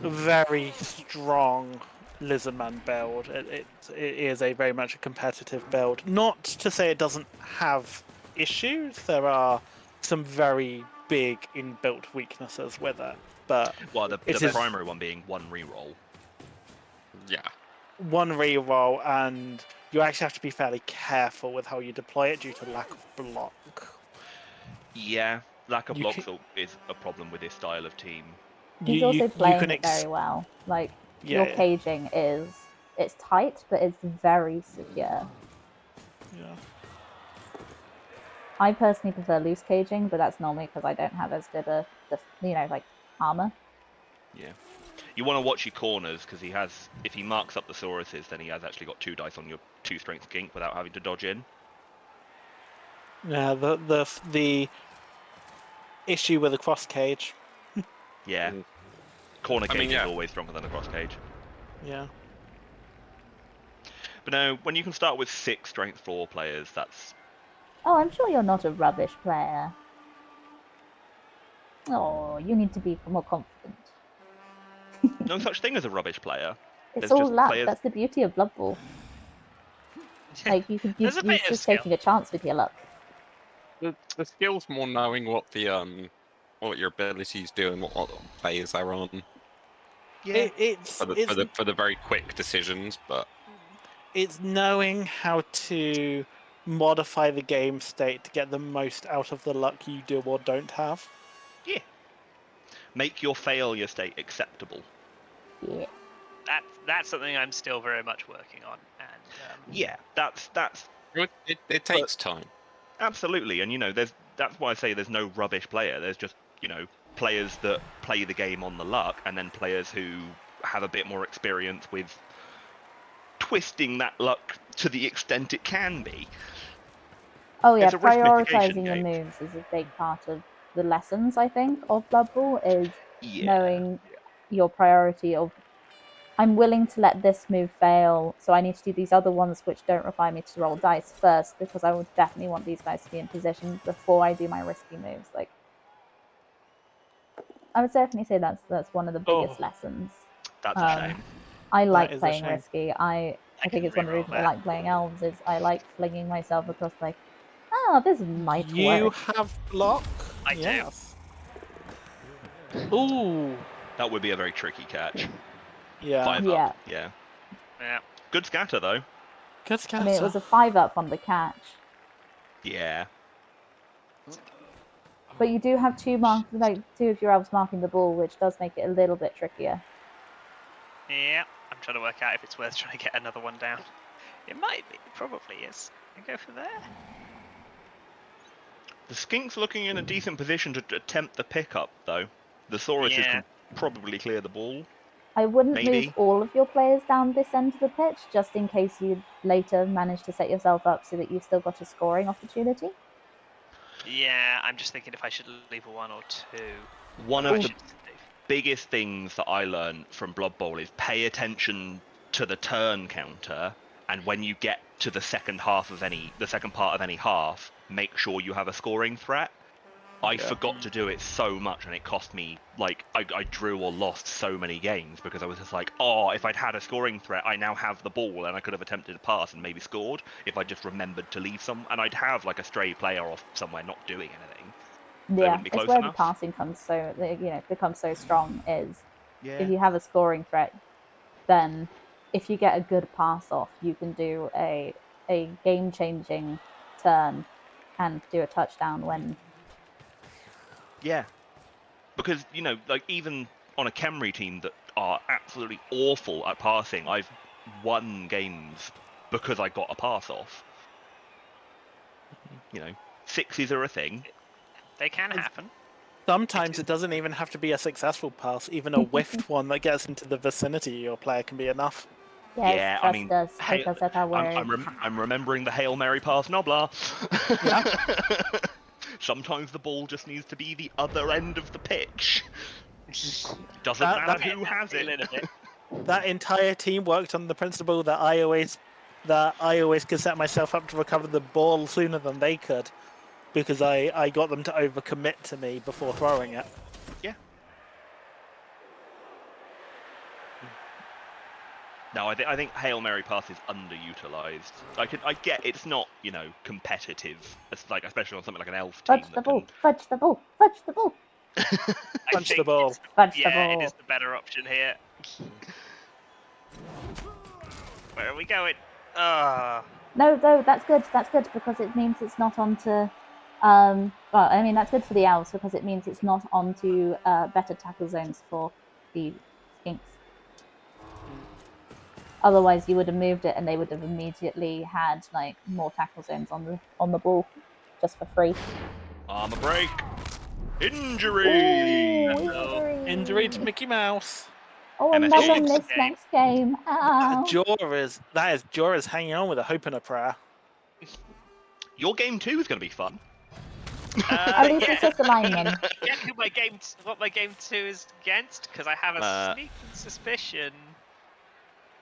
very strong lizardman build. It is a very much a competitive build. Not to say it doesn't have issues. There are some very big inbuilt weaknesses with it, but Well, the It is- primary one being 1 reroll. Yeah. one reroll, and you actually have to be fairly careful with how you deploy it due to lack of block. Yeah, lack of You blocks is a problem with this style of team. He's You- also you playing can it very well. Like, your Yeah. caging it's tight, but it's very secure. Yeah. I personally prefer loose caging, but that's normally because I don't have as good a like armor. Yeah. You want to watch your corners because he has. If he marks up the Sauruses, then he has actually got 2 dice on your 2 strength gink without having to dodge in. Yeah. The issue with a cross cage. Yeah. Mm. Corner I mean, cage yeah. is always stronger than a cross cage. Yeah. But no, when you can start with 6 strength 4 players, that's Oh, I'm sure you're not a rubbish player. Oh, you need to be more confident. no such thing as a rubbish player. It's There's all just luck. players. That's the beauty of Blood Bowl. Like you There's a you're bit of just skill. taking a chance with your luck. The skill's more knowing what the what your abilities do and what players are on Yeah. for the very quick decisions. But It's knowing how to modify the game state to get the most out of the luck you do or don't have. Yeah. Make your failure state acceptable. Yeah. That's something I'm still very much working on, and Yeah, that's it takes time. absolutely, and that's why I say there's no rubbish player. There's just players that play the game on the luck, and then players who have a bit more experience with twisting that luck to the extent it can be. Oh yeah, It's a risk mitigation prioritizing your game. moves is a big part of the lessons, I think, of Blood Bowl is Yeah, knowing your priority of I'm willing to let this move fail, so I need to do these other ones which don't require me to roll dice first because I would definitely want these guys to be in position before I do my risky moves. Like I would definitely say that's one of the biggest lessons. that's a shame. I That like is a playing shame. risky. I I think can it's one of the reroll reasons I that. like playing elves is I like flinging myself across like, oh, this might You work. have block? I do. Yes. Ooh. That would be a very tricky catch. Yeah. 5 Yeah. up. Yeah. Yeah. Good scatter though. Good I mean, it was scatter. a 5-up on the catch, Yeah. but you do have two of your elves marking the ball, which does make it a little bit trickier. Yeah. I'm trying to work out if it's worth trying to get another one down. It might be. It probably is. I go for there. The Skink's looking in a decent position to attempt the pickup though. The Sauruses Yeah. can probably clear the ball. I wouldn't Maybe. move all of your players down this end of the pitch, just in case you later manage to set yourself up so that you've still got a scoring opportunity. Yeah. I'm just thinking if I should leave 1 or 2. One I of the should save. biggest things that I learned from Blood Bowl is pay attention to the turn counter, and when you get to the second part of any half, make sure you have a scoring threat. I forgot to do it so much, and it cost me I drew or lost so many games because I was just like, oh, if I'd had a scoring threat, I now have the ball and I could have attempted a pass and maybe scored if I just remembered to leave some, and I'd have like a stray player off somewhere not doing anything. They Yeah, wouldn't be it's close where enough. the passing becomes so strong. Is Yeah. if you have a scoring threat, then if you get a good pass off, you can do a game changing turn and do a touchdown when. Yeah. Because, even on a Khemri team that are absolutely awful at passing, I've won games because I got a pass off. Sixes are a thing. They can happen. Sometimes it doesn't even have to be a successful pass. Even a whiffed one that gets into the vicinity of your player can be enough. Yes, Yeah, trust us. Take us at our word. I'm remembering the Hail Mary pass Noblar. Yeah. Sometimes the ball just needs to be the other end of the pitch. Doesn't That- matter who has it. A bit. That entire team worked on the principle that I always could set myself up to recover the ball sooner than they could, because I got them to overcommit to me before throwing it. Yeah. No, I think Hail Mary pass is underutilized. I get it's not competitive, especially on something like an elf team. Fudge the ball. Fudge the ball. Fudge the ball. I Punch the think ball. it's Fudge the yeah, ball. it is the better option here. Where are we going? No, that's good. That's good because it means it's not onto. Well, I mean that's good for the elves because it means it's not onto better tackle zones for the skinks. Otherwise, you would have moved it, and they would have immediately had like more tackle zones on the ball, just for free. Armor break. Injury. Ooh, Injury to Mickey Mouse. Oh, MSG. another Next miss game. next game. Ow. Jorah's hanging on with a hope and a prayer. Your game 2 is going to be fun. At least it's just a lineman. Get who what my game 2 is against, because I have a sneaking suspicion.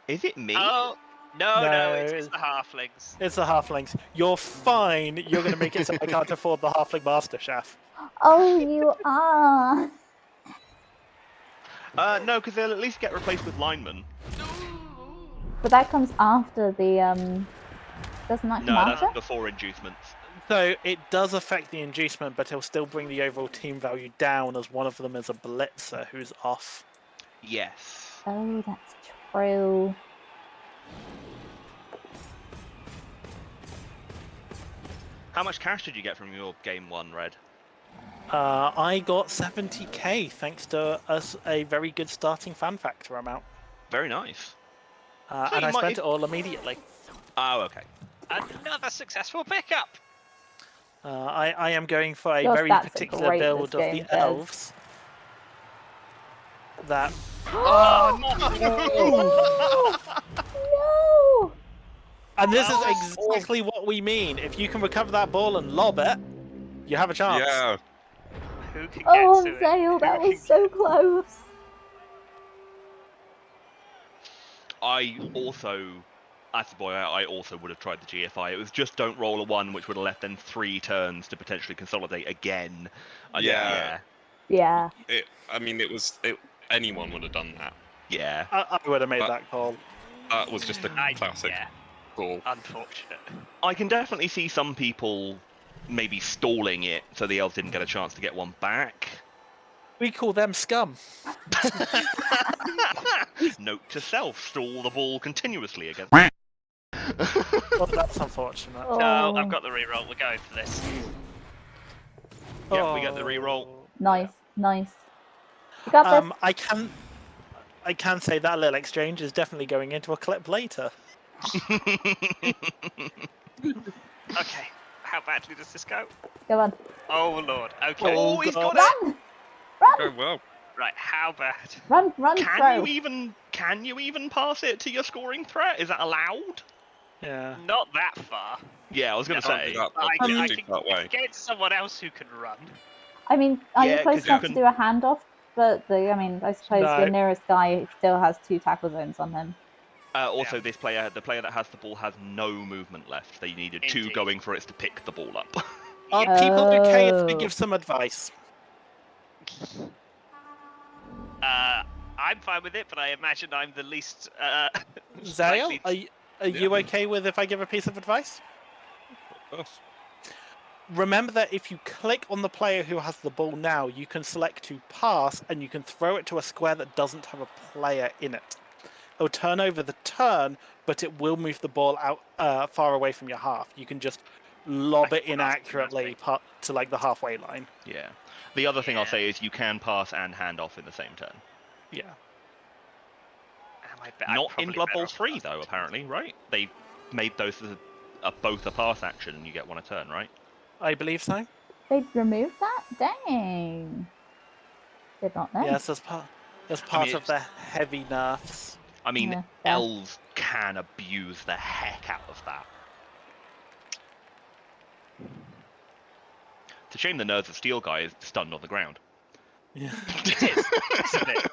Is it me? Oh, no, No, it's the halflings. It's the halflings. You're fine. You're going to make it so I can't afford the halfling master chef. Oh, you are. No, because they'll at least get replaced with linemen. But that comes after the Doesn't that come No, after? that's before inducements. So it does affect the inducement, but it'll still bring the overall team value down as one of them is a blitzer who's off. Yes. Oh, that's true. How much cash did you get from your game 1, Red? I got 70k thanks to a very good starting fan factor amount. Very nice. And you I might- spent it all immediately. Oh, okay. Another successful pickup. I am going for a Gosh, very that's a particular great build this of game the says. elves. That Oh, No! and this is exactly what we mean. If you can recover that ball and lob it, you have a chance. Yeah. Who can get Oh, to it? Zale, that Who was can so close. I also would have tried the GFI. It was just don't roll a 1, which would have left them 3 turns to potentially consolidate again. Yeah. Yeah. Anyone would have done that. Yeah. I would have made But- that call. That was just a classic Yeah, call. unfortunate. I can definitely see some people maybe stalling it so the elves didn't get a chance to get one back. We call them scum. Note to self: stall the ball continuously against. Well, that's unfortunate. Oh, No, I've got the reroll. We're going for this. Yeah, we get the reroll. Nice, nice. You got this. I can say that little exchange is definitely going into a clip later. Okay, how badly does this go? Go on. Oh lord. Okay. Oh, he's God. got it. Run! Run! Go well. Right. How bad? Run, run, throw. Can you even pass it to your scoring threat? Is that allowed? Yeah. Not that far. Yeah, I was gonna Can't do say. that, I but can do that way. get someone else who can run. I mean, are Yeah, you close 'cause you enough to can- do a handoff? But I suppose No. your nearest guy still has 2 tackle zones on him. Also, Yeah. the player that has the ball has no movement left. They needed 2 Indeed. going for it to pick the ball up. Are people okay if we Oh. give some advice? I'm fine with it, but I imagine I'm the least. Zale, likely are you okay with if I give a piece of advice? Of course. Remember that if you click on the player who has the ball now, you can select to pass and you can throw it to a square that doesn't have a player in it. It'll turn over the turn, but it will move the ball out far away from your half. You can just lob Like it inaccurately to like the halfway line. Yeah. The other thing I'll Yeah. say is you can pass and hand off in the same turn. Yeah. I'm Not in probably Blood better Bowl off 3 passing though, it. apparently, right? They made those both a pass action and you get 1 a turn, right? I believe so. They removed that? Dang. Did not know. Yes, as part mean, of their heavy nerfs. I mean, Yeah, fair. elves can abuse the heck out of that. It's a shame the Nerves of Steel guy is stunned on the ground. Yeah. It is, isn't it?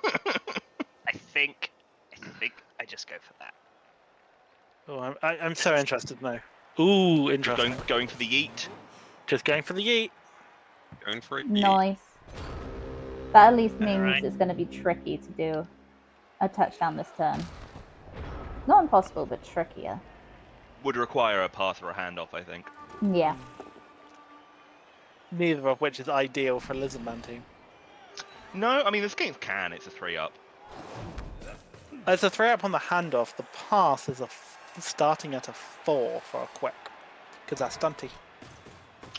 I think I just go for that. Oh, I'm so interested now. Ooh, Just interesting. going for the yeet. Just going for the yeet. Going for it. Nice. That at least means Alright. it's going to be tricky to do a touchdown this turn. Not impossible, but trickier. Would require a pass or a handoff, I think. Yeah. Neither of which is ideal for a lizardman team. No, I mean, this game can. It's a 3-up. It's a 3-up on the handoff. The pass is starting at a 4 for a quick, because that's stunty.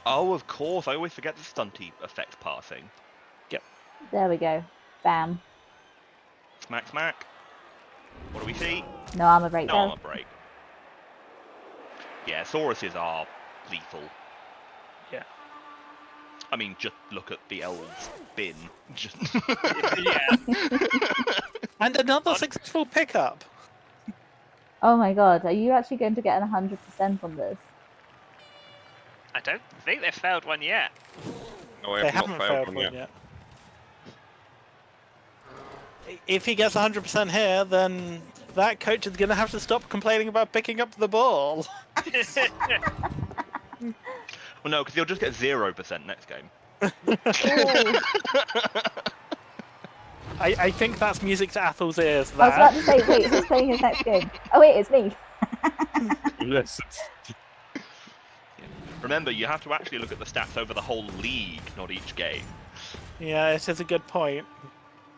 Oh, of course. I always forget the stunty affects passing. There we go. Bam. Smack, smack. What do we see? No armor break No though. armor break. Yeah, Sauruses are lethal. Yeah. I mean, just look at the elves bin. Just... Yeah. And another successful pickup. Oh my god, are you actually going to get an 100% on this? I don't think they've failed one yet. No, I They have not haven't failed failed one one yet. yet. If he gets 100% here, then that coach is going to have to stop complaining about picking up the ball. Well, no, because he'll just get 0% next game. Ooh. I think that's music to Athel's ears. I was about That. to say, wait, is this playing his next game? Oh wait, it's me. Yes. Remember, you have to actually look at the stats over the whole league, not each game. Yeah, it is a good point.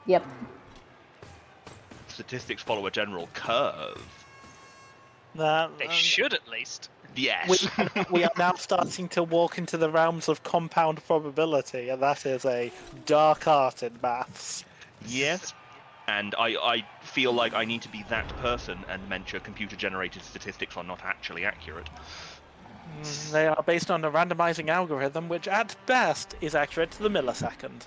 Yep. Statistics follow a general curve. That, They should at least. Yes. we are now starting to walk into the realms of compound probability, and that is a dark art in maths. Yes. And I feel like I need to be that person and mention computer-generated statistics are not actually accurate. They are based on a randomizing algorithm, which at best is accurate to the millisecond.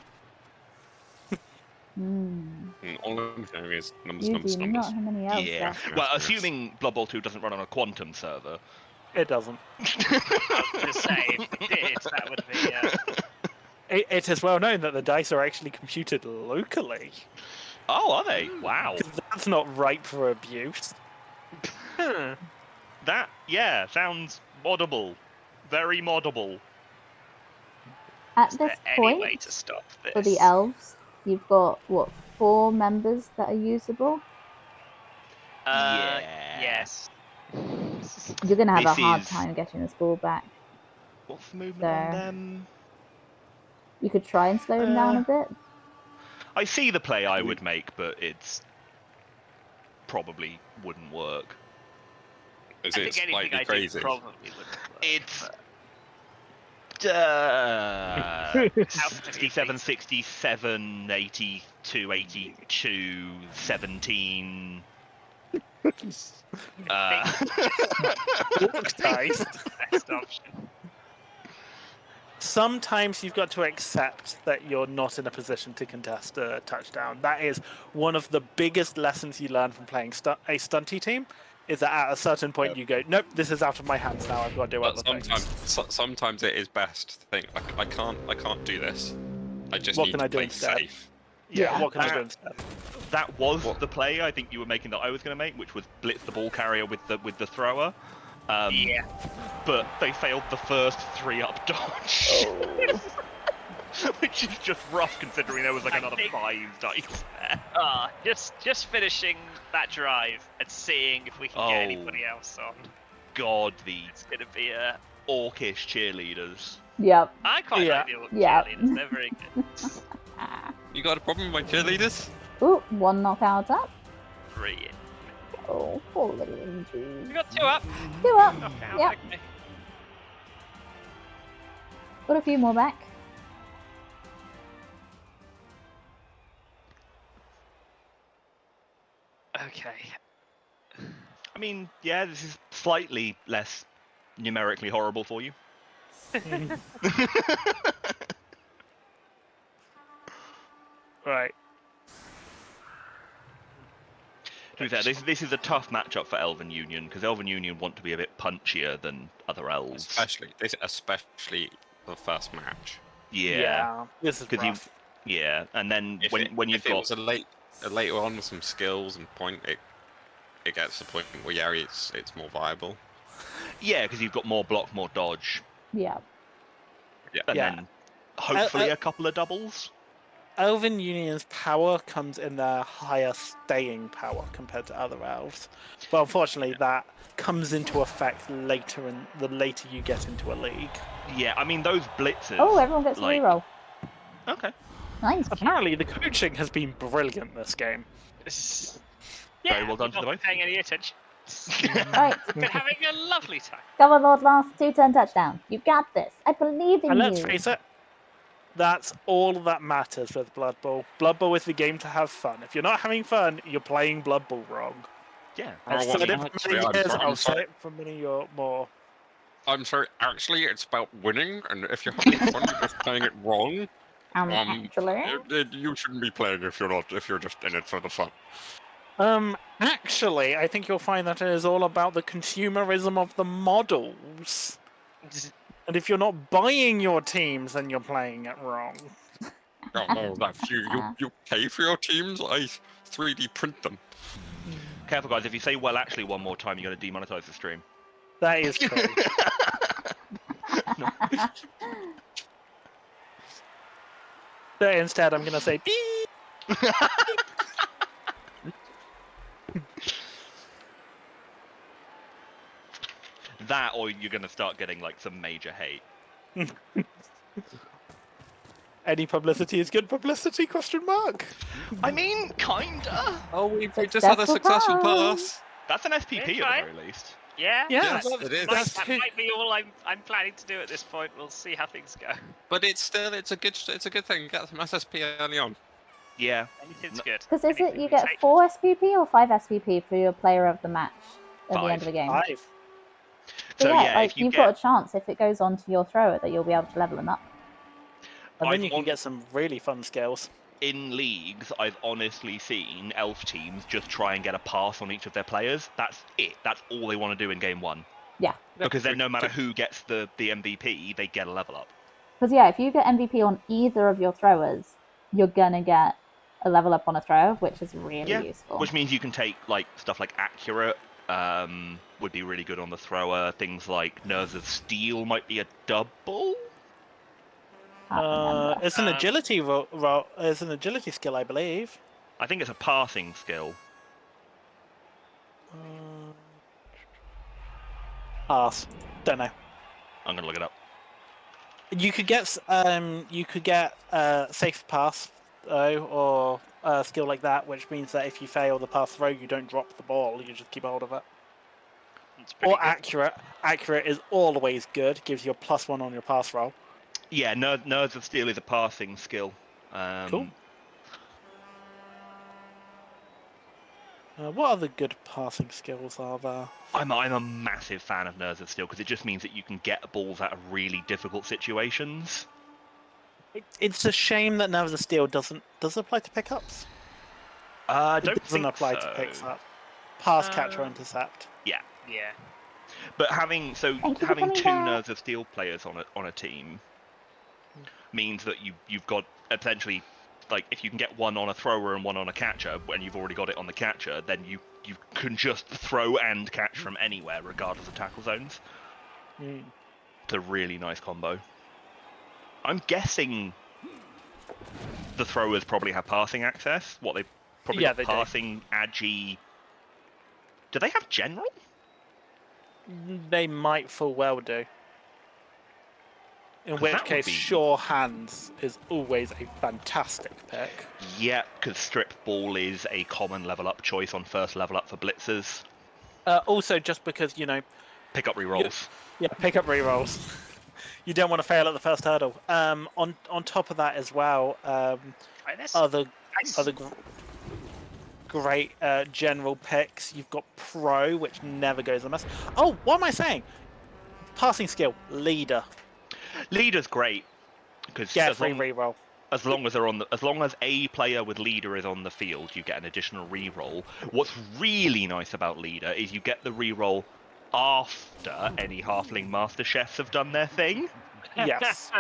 All I'm saying is numbers, You numbers, do numbers. not have many elves Yeah. left. Well, assuming Blood Bowl 2 doesn't run on a quantum server. It doesn't. I was going to say, if it did, that would be... It is well known that the dice are actually computed locally. Oh, are they? Wow. 'Cause that's not ripe for abuse. That, yeah, sounds moddable. Very moddable. At Is this there any way point, to stop this? for the elves, you've got, what, 4 members that are usable? Yeah. Yes. You're going to have a This hard is- time getting this ball back. What's the movement on So- them? You could try and slow him down a bit. I see the play I would make, but it's probably wouldn't work. Is I it think anything slightly I crazy? do probably wouldn't work. It's How 67, 67, 82, 82, 17. Dice. Best option. Sometimes you've got to accept that you're not in a position to contest a touchdown. That is one of the biggest lessons you learn from playing a stunty team, is that at a certain point you go, nope, this is out of my hands now, I've got to do But other things. sometimes it is best to think, I can't do this. I just What need can to I do play instead? safe. Yeah, Yeah. what can I do instead? That was What? the play I think you were making that I was going to make, which was blitz the ball carrier with the thrower. Yeah. But they failed the first 3-up dodge. Which is just rough considering there was like I another think- 5 dice there. Just finishing that drive and seeing if we can get anybody else on. God, the It's going to be a... orcish cheerleaders. Yep. I quite Yeah. like the orc Yeah. cheerleaders. They're very good. You got a problem with my cheerleaders? Ooh, 1 knockout up. Brilliant. Oh, poor little injury. We got 2 up. 2 up. Knockout. Yep. Okay. Got a few more back. Okay. I mean, yeah, this is slightly less numerically horrible for you. Right. To be fair, this is a tough matchup for Elven Union, because Elven Union want to be a bit punchier than other elves. Especially the first match. Yeah. This is 'Cause you- rough. Yeah, and then when you've if it got was a later on with some skills and point, it gets to the point where yeah, it's more viable. yeah, because you've got more block, more dodge, Yeah. and Yeah. then hopefully a couple of doubles. Elven Union's power comes in their higher staying power compared to other elves. But unfortunately, that comes into effect later the later you get into a league. Yeah, I mean those blitzers. Oh, everyone gets a like- reroll. Okay. Nice. Apparently, the coaching has been brilliant this game. Yeah, Very well done we've to the not both. been paying any attention. Right. Been having a lovely time. Come on, LordLoss. 2-turn touchdown. You got this. I believe in And you. let's face it, that's all that matters with Blood Bowl. Blood Bowl is the game to have fun. If you're not having fun, you're playing Blood Bowl wrong. Yeah. I've well, said it for actually, many I'm years. sorry- I'm I'll say sorry. it for many more. I'm sorry, actually, it's about winning, and if you're having fun, you're just playing it wrong. Actually, You shouldn't be playing if you're just in it for the fun. Actually, I think you'll find that it is all about the consumerism of the models. And if you're not buying your teams, then you're playing it wrong. Oh, that's you pay for your teams. I 3D print them. Careful, guys. If you say "well," actually one more time, you're going to demonetize the stream. That is true. So instead, I'm going to say beep. That, or you're going to start getting like some major hate. Any publicity is good publicity? ? I mean, kinda. Oh, we just had a successful pass. That's an SPP Yeah, at right. the very least. Yeah, Yeah, it is. that might be all I'm planning to do at this point. We'll see how things go. But it's a good thing. Get some SSP early on. Yeah. Anything's good. because is it Anything you we get take. 4 SPP or 5 SPP for your player of the match at the 5. end of the game? 5. So yeah, yeah, like if you you've get, got a chance if it goes on to your thrower that you'll be able to level them up. And then I've you can get some really fun skills. in leagues, I've honestly seen elf teams just try and get a pass on each of their players. That's it. That's all they want to do in game 1. Yeah. Because then no matter who gets the MVP, they get a level up. Because yeah, if you get MVP on either of your throwers, you're gonna get a level up on a thrower, which is really useful. Which means you can take like stuff like accurate, would be really good on the thrower. Things like Nerves of Steel might be a double. It's an agility it's an agility skill, I believe. I think it's a passing skill. Pass. Don't know. I'm gonna look it up. You could get safe pass though, or a skill like that, which means that if you fail the pass throw, you don't drop the ball. You just keep hold of it. It's pretty Or good. accurate. Accurate is always good. Gives you a +1 on your pass roll. Yeah, Nerves of Steel is a passing skill. Cool. What other good passing skills are there? I'm a massive fan of Nerves of Steel because it just means that you can get balls out of really difficult situations. It's a shame that Nerves of Steel does it apply to pickups? I It don't doesn't think apply so. to picks up. Pass, catch, or intercept. Yeah, Yeah. but having Thank you for having coming 2 back. Nerves of Steel players on a team means that you've got essentially, like, if you can get one on a thrower and one on a catcher, when you've already got it on the catcher, then you can just throw and catch from anywhere, regardless of tackle zones. It's a really nice combo. I'm guessing the throwers probably have passing access. What, they probably Yeah, got they do. passing, agi. Do they have general? They might full well do. In 'Cause which that would case, be- Sure Hands is always a fantastic pick. Yeah, because Strip Ball is a common level up choice on first level up for blitzers. Also, just because, Pick up rerolls. Yeah, pick up rerolls. You don't want to fail at the first hurdle. On top of that as well, Right, this. other Nice. great general picks. You've got Pro, which never goes amiss. Oh, what am I saying? Passing skill, Leader. Leader's great because Get a as free long reroll. as long as a player with Leader is on the field, you get an additional reroll. What's really nice about Leader is you get the reroll after any Halfling Master Chefs have done their thing. Yes.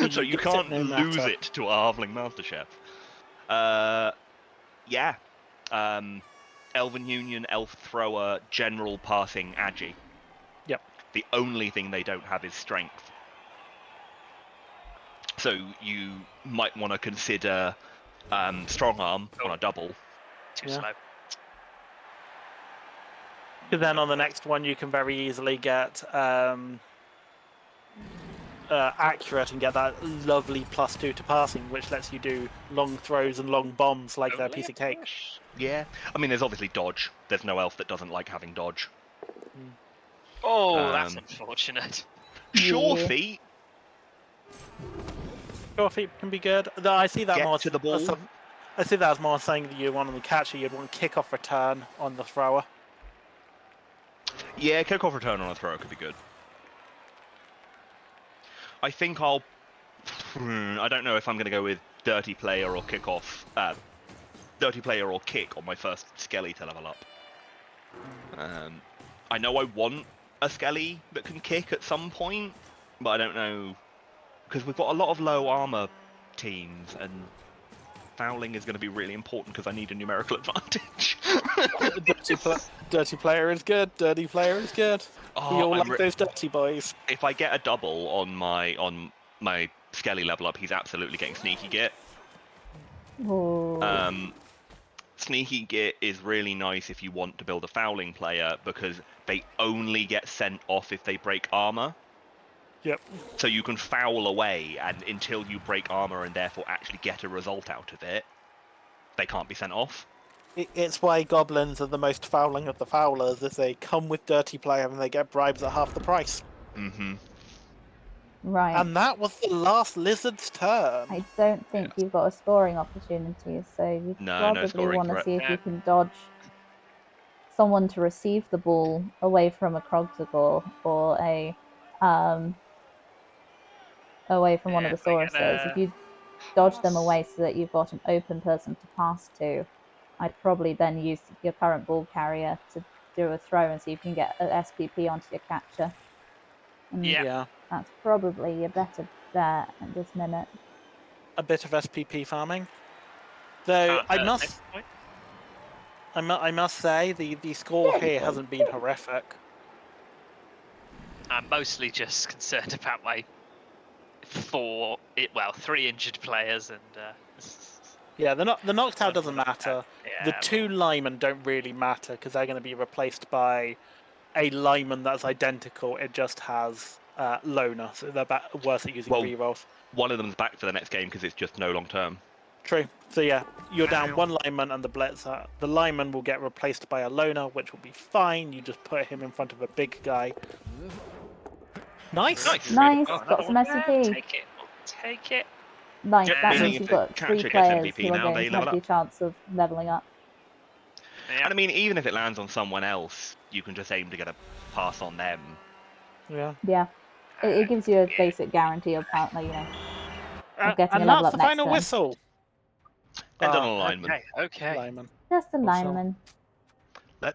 So you get it can't no lose matter. it to a Halfling Master Chef. Yeah. Elven Union, Elf Thrower, General Passing, Agi. Yep. The only thing they don't have is Strength. So you might want to consider Strong Arm on a double. Too Yeah. slow. Because then on the next one, you can very easily get accurate and get that lovely +2 to passing, which lets you do long throws and long bombs like they're a piece of cake. Yeah. I mean, there's obviously dodge. There's no elf that doesn't like having dodge. Oh, that's Um, unfortunate. Sure Yeah. feet. Sure feet can be good. Though I see that Get more to the ball. I see that as more saying that you want on the catcher, you'd want kick-off return on the thrower. Yeah, kick-off return on a throw could be good. I think I'll... I don't know if I'm going to go with dirty player or kick-off... dirty player or kick on my first Skelly to level up. I know I want a Skelly that can kick at some point, but I don't know... Because we've got a lot of low armor teams, and fouling is going to be really important because I need a numerical advantage. Dirty player is good. Dirty player is good. Oh, We all like those dirty boys. If I get a double on my Skelly level up, he's absolutely getting Sneaky Git. Ooh. Sneaky Git is really nice if you want to build a fouling player because they only get sent off if they break armor. Yep. So you can foul away, and until you break armor and therefore actually get a result out of it, they can't be sent off. It's why goblins are the most fouling of the foulers, is they come with dirty player and they get bribes at half the price. Mm-hmm. Right. And that was the last lizard's turn. I don't think you've got a scoring opportunity, so you No probably scoring want to threat. see if you can dodge someone to receive the ball away from a Krogsagor or away from one of the Sauruses. If you dodge them away so that you've got an open person to pass to, I'd probably then use your current ball carrier to do a throw and see if you can get an SPP onto your catcher. And Yeah. that's probably your better bet at this minute. A bit of SPP farming. Though I must say the score here hasn't been horrific. I'm mostly just concerned about my 3 injured players and. Yeah, the knocked out doesn't matter. Yeah, The 2 linemen don't really matter because they're going to be replaced by a lineman that's identical. It just has loner, so they're worse at using rerolls. One of them's back for the next game because it's just no long term. True. So yeah, you're down 1 lineman and the blitzer. The lineman will get replaced by a loner, which will be fine. You just put him in front of a big guy. Nice. Nice. Got some SCP. Take it. Nice. Yeah, That meaning means if you've the got 3 catcher gets players MVP who are now, going they to have level the chance of leveling up. Yeah. And I mean, even if it lands on someone else, you can just aim to get a pass on them. Yeah. Yeah. It gives you a basic guarantee of of getting a And level that's up the next final turn. whistle. And on a lineman. Okay. Lineman. Just a Also- lineman.